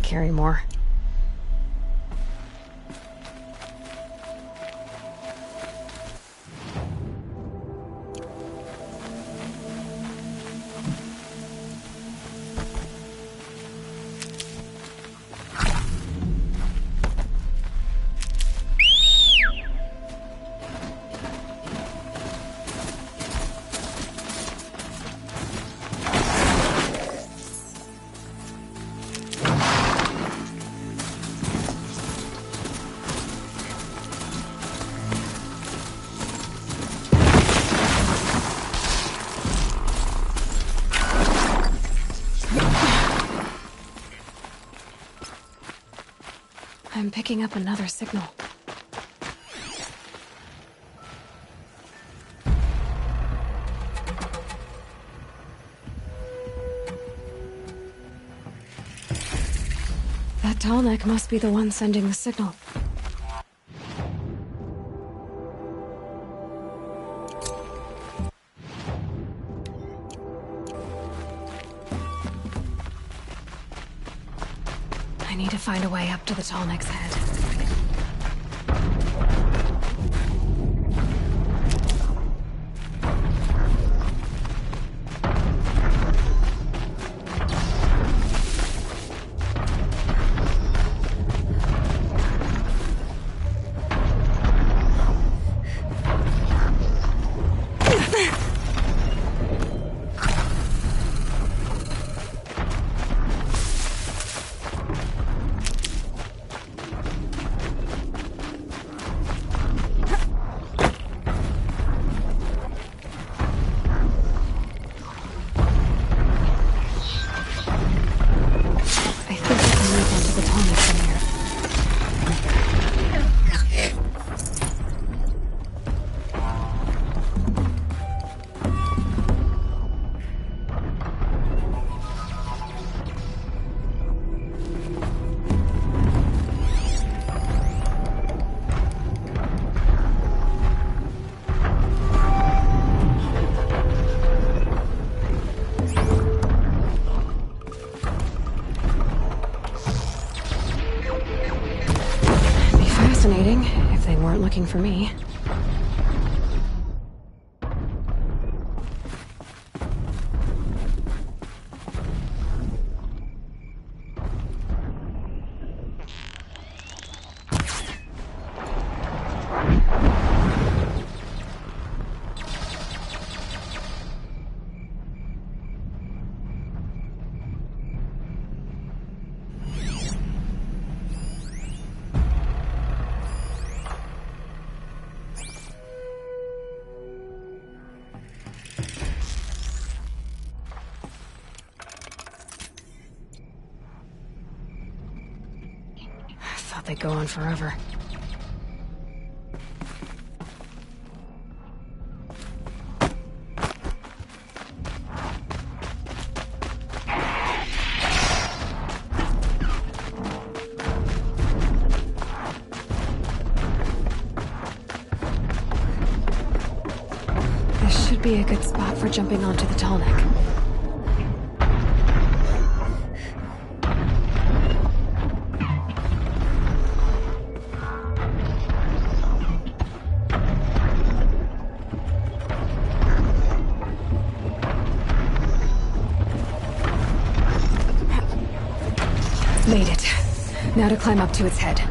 carry more. I'm picking up another signal. That Tallneck must be the one sending the signal. I need to find a way up to the Tallneck's head. If they weren't looking for me. They'd go on forever. This should be a good spot for jumping onto the Tallneck. Made it. Now to climb up to its head.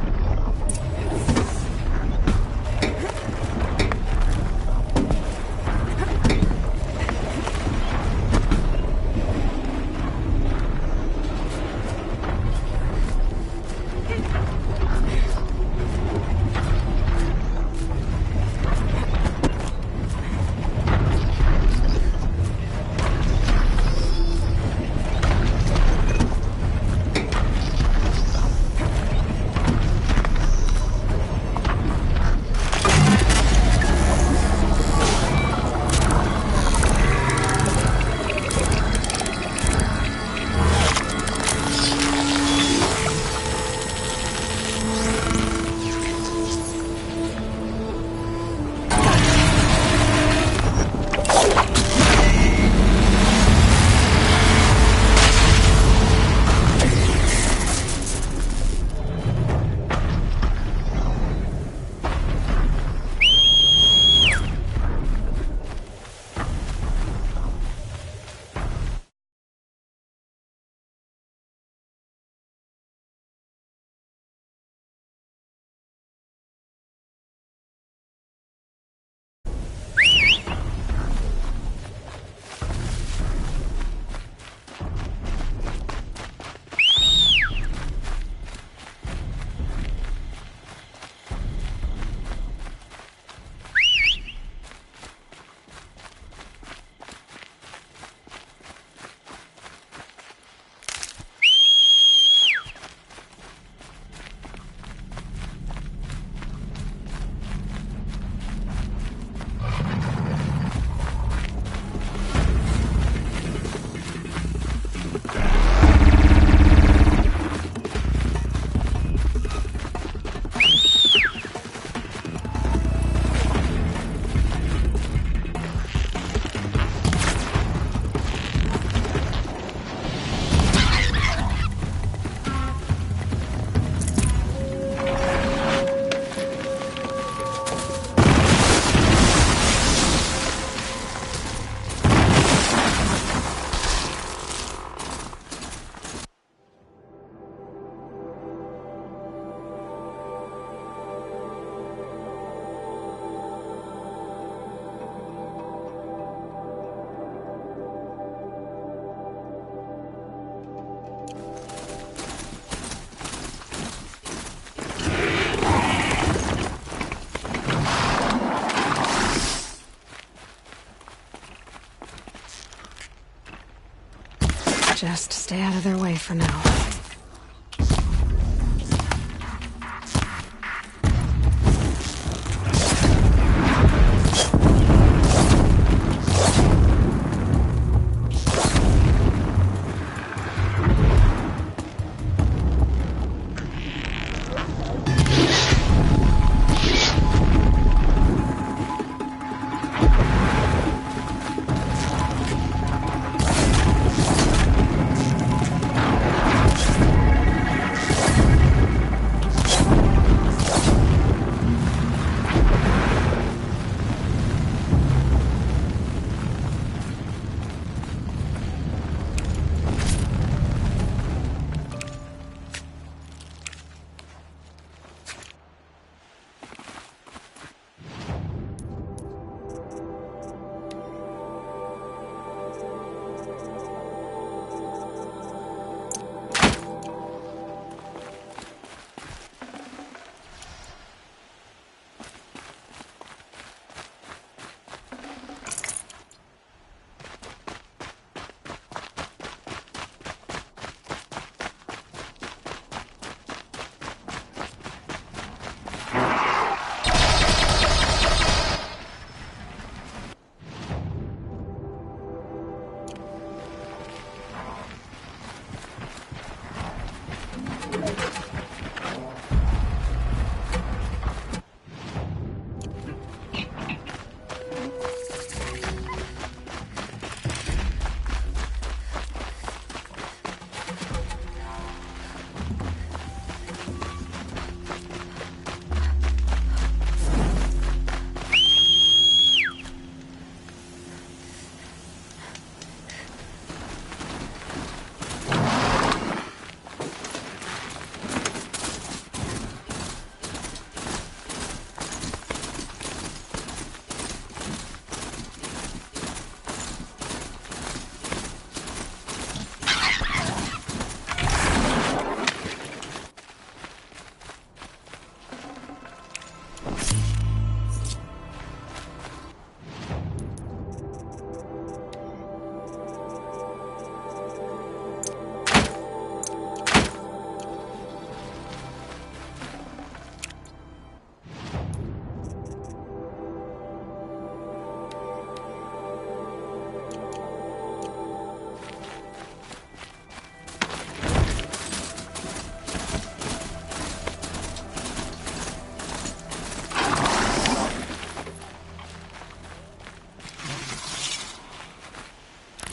Just stay out of their way for now.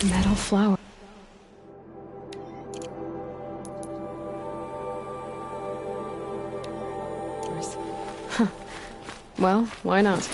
Metal flower. Huh. Well, why not?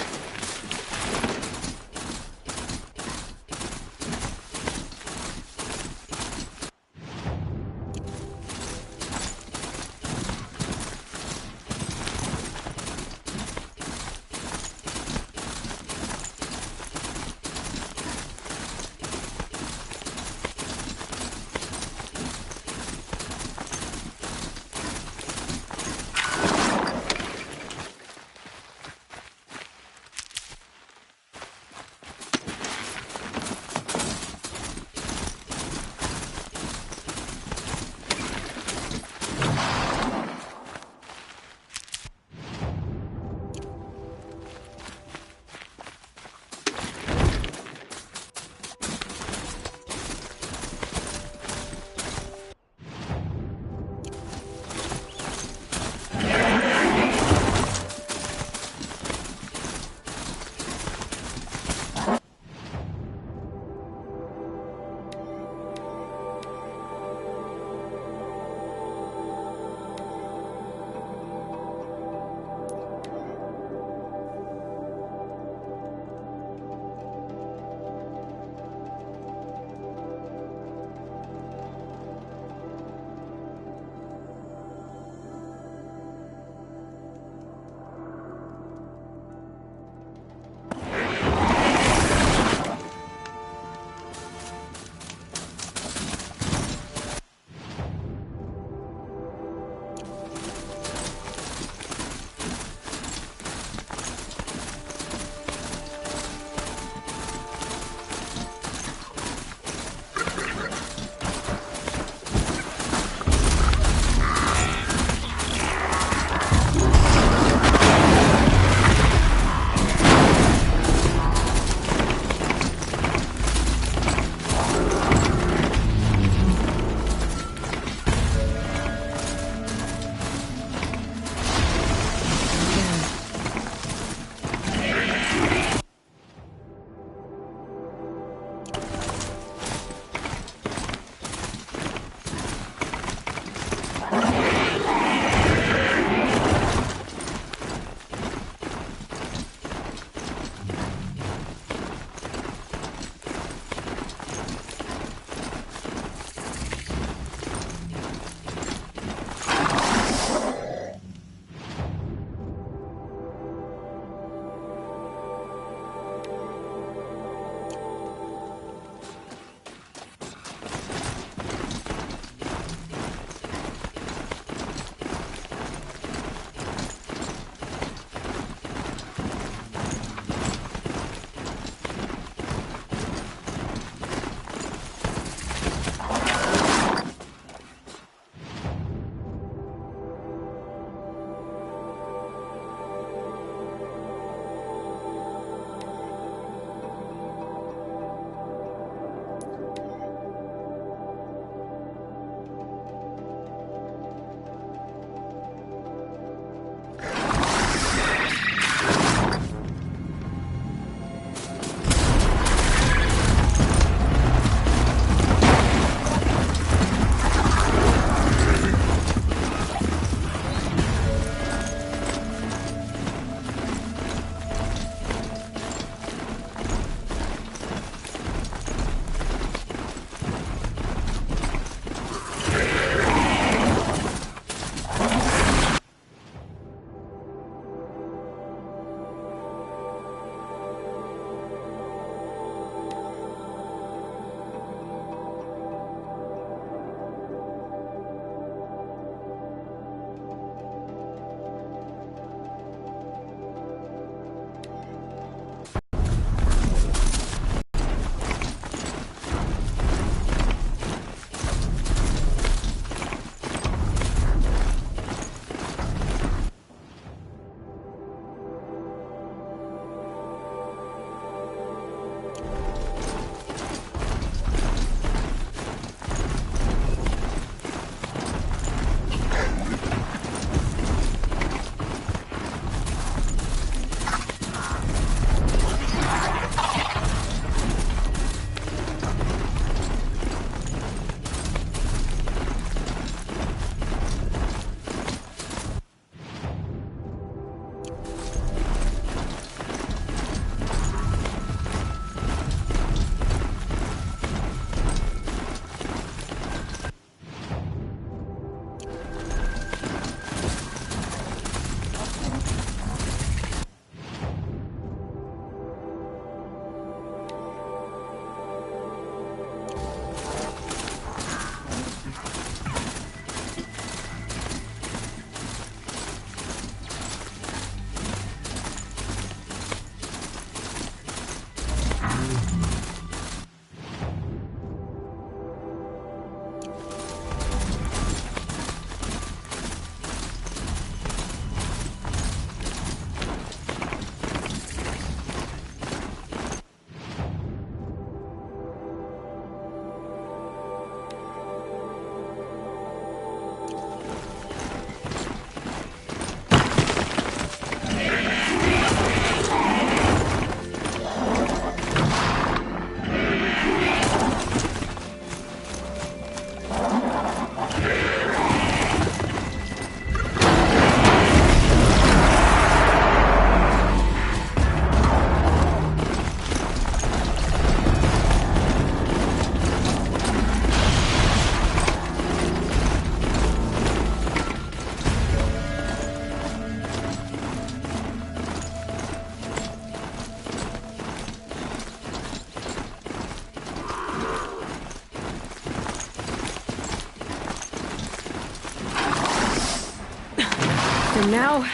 And now...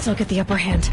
Still get the upper hand.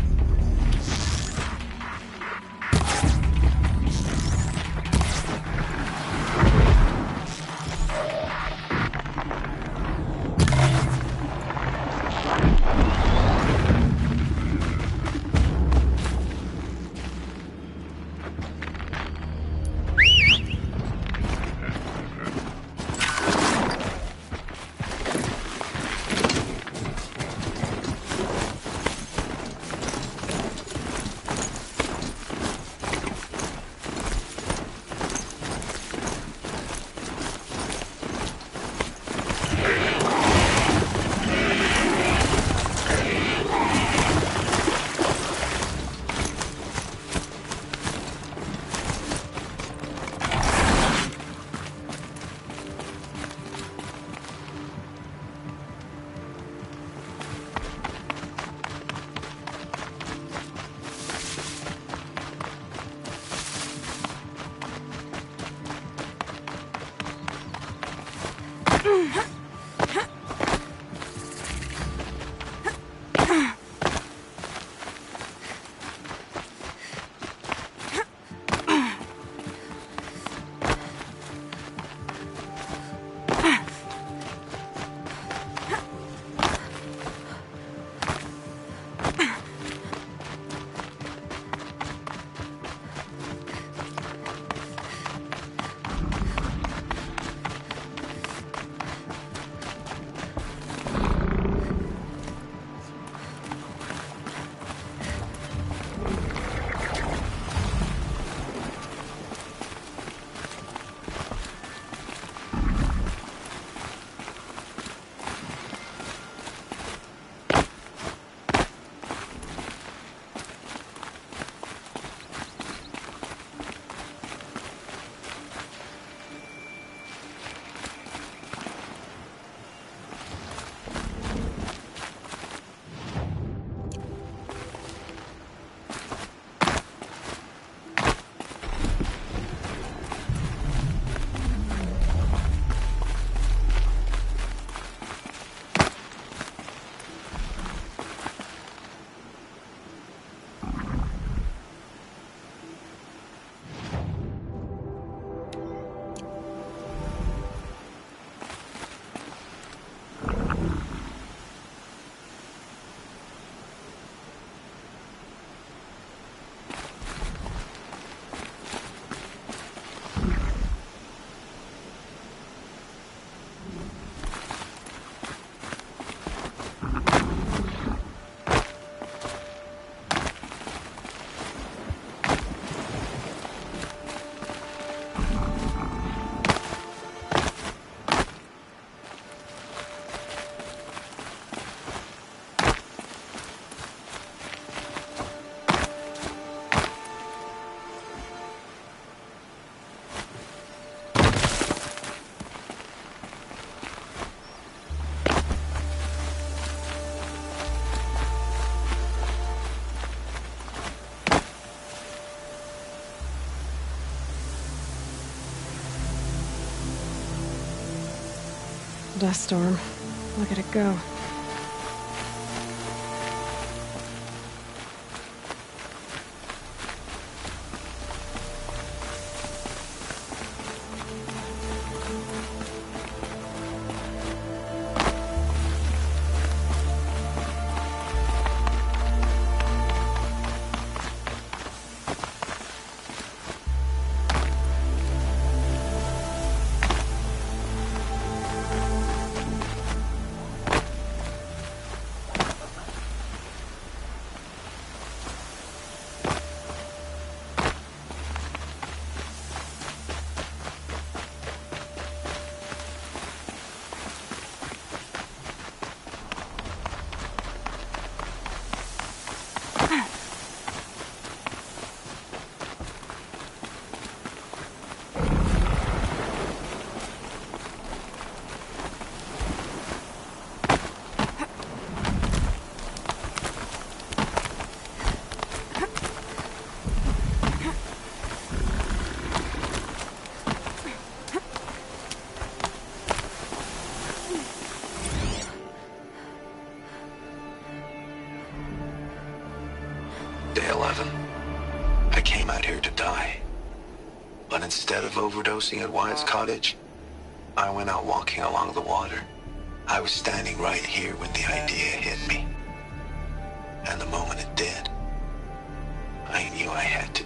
Dust storm. Look at it go. Day 11. I came out here to die. But instead of overdosing at Wyatt's cottage, I went out walking along the water. I was standing right here when the idea hit me. And the moment it did, I knew I had to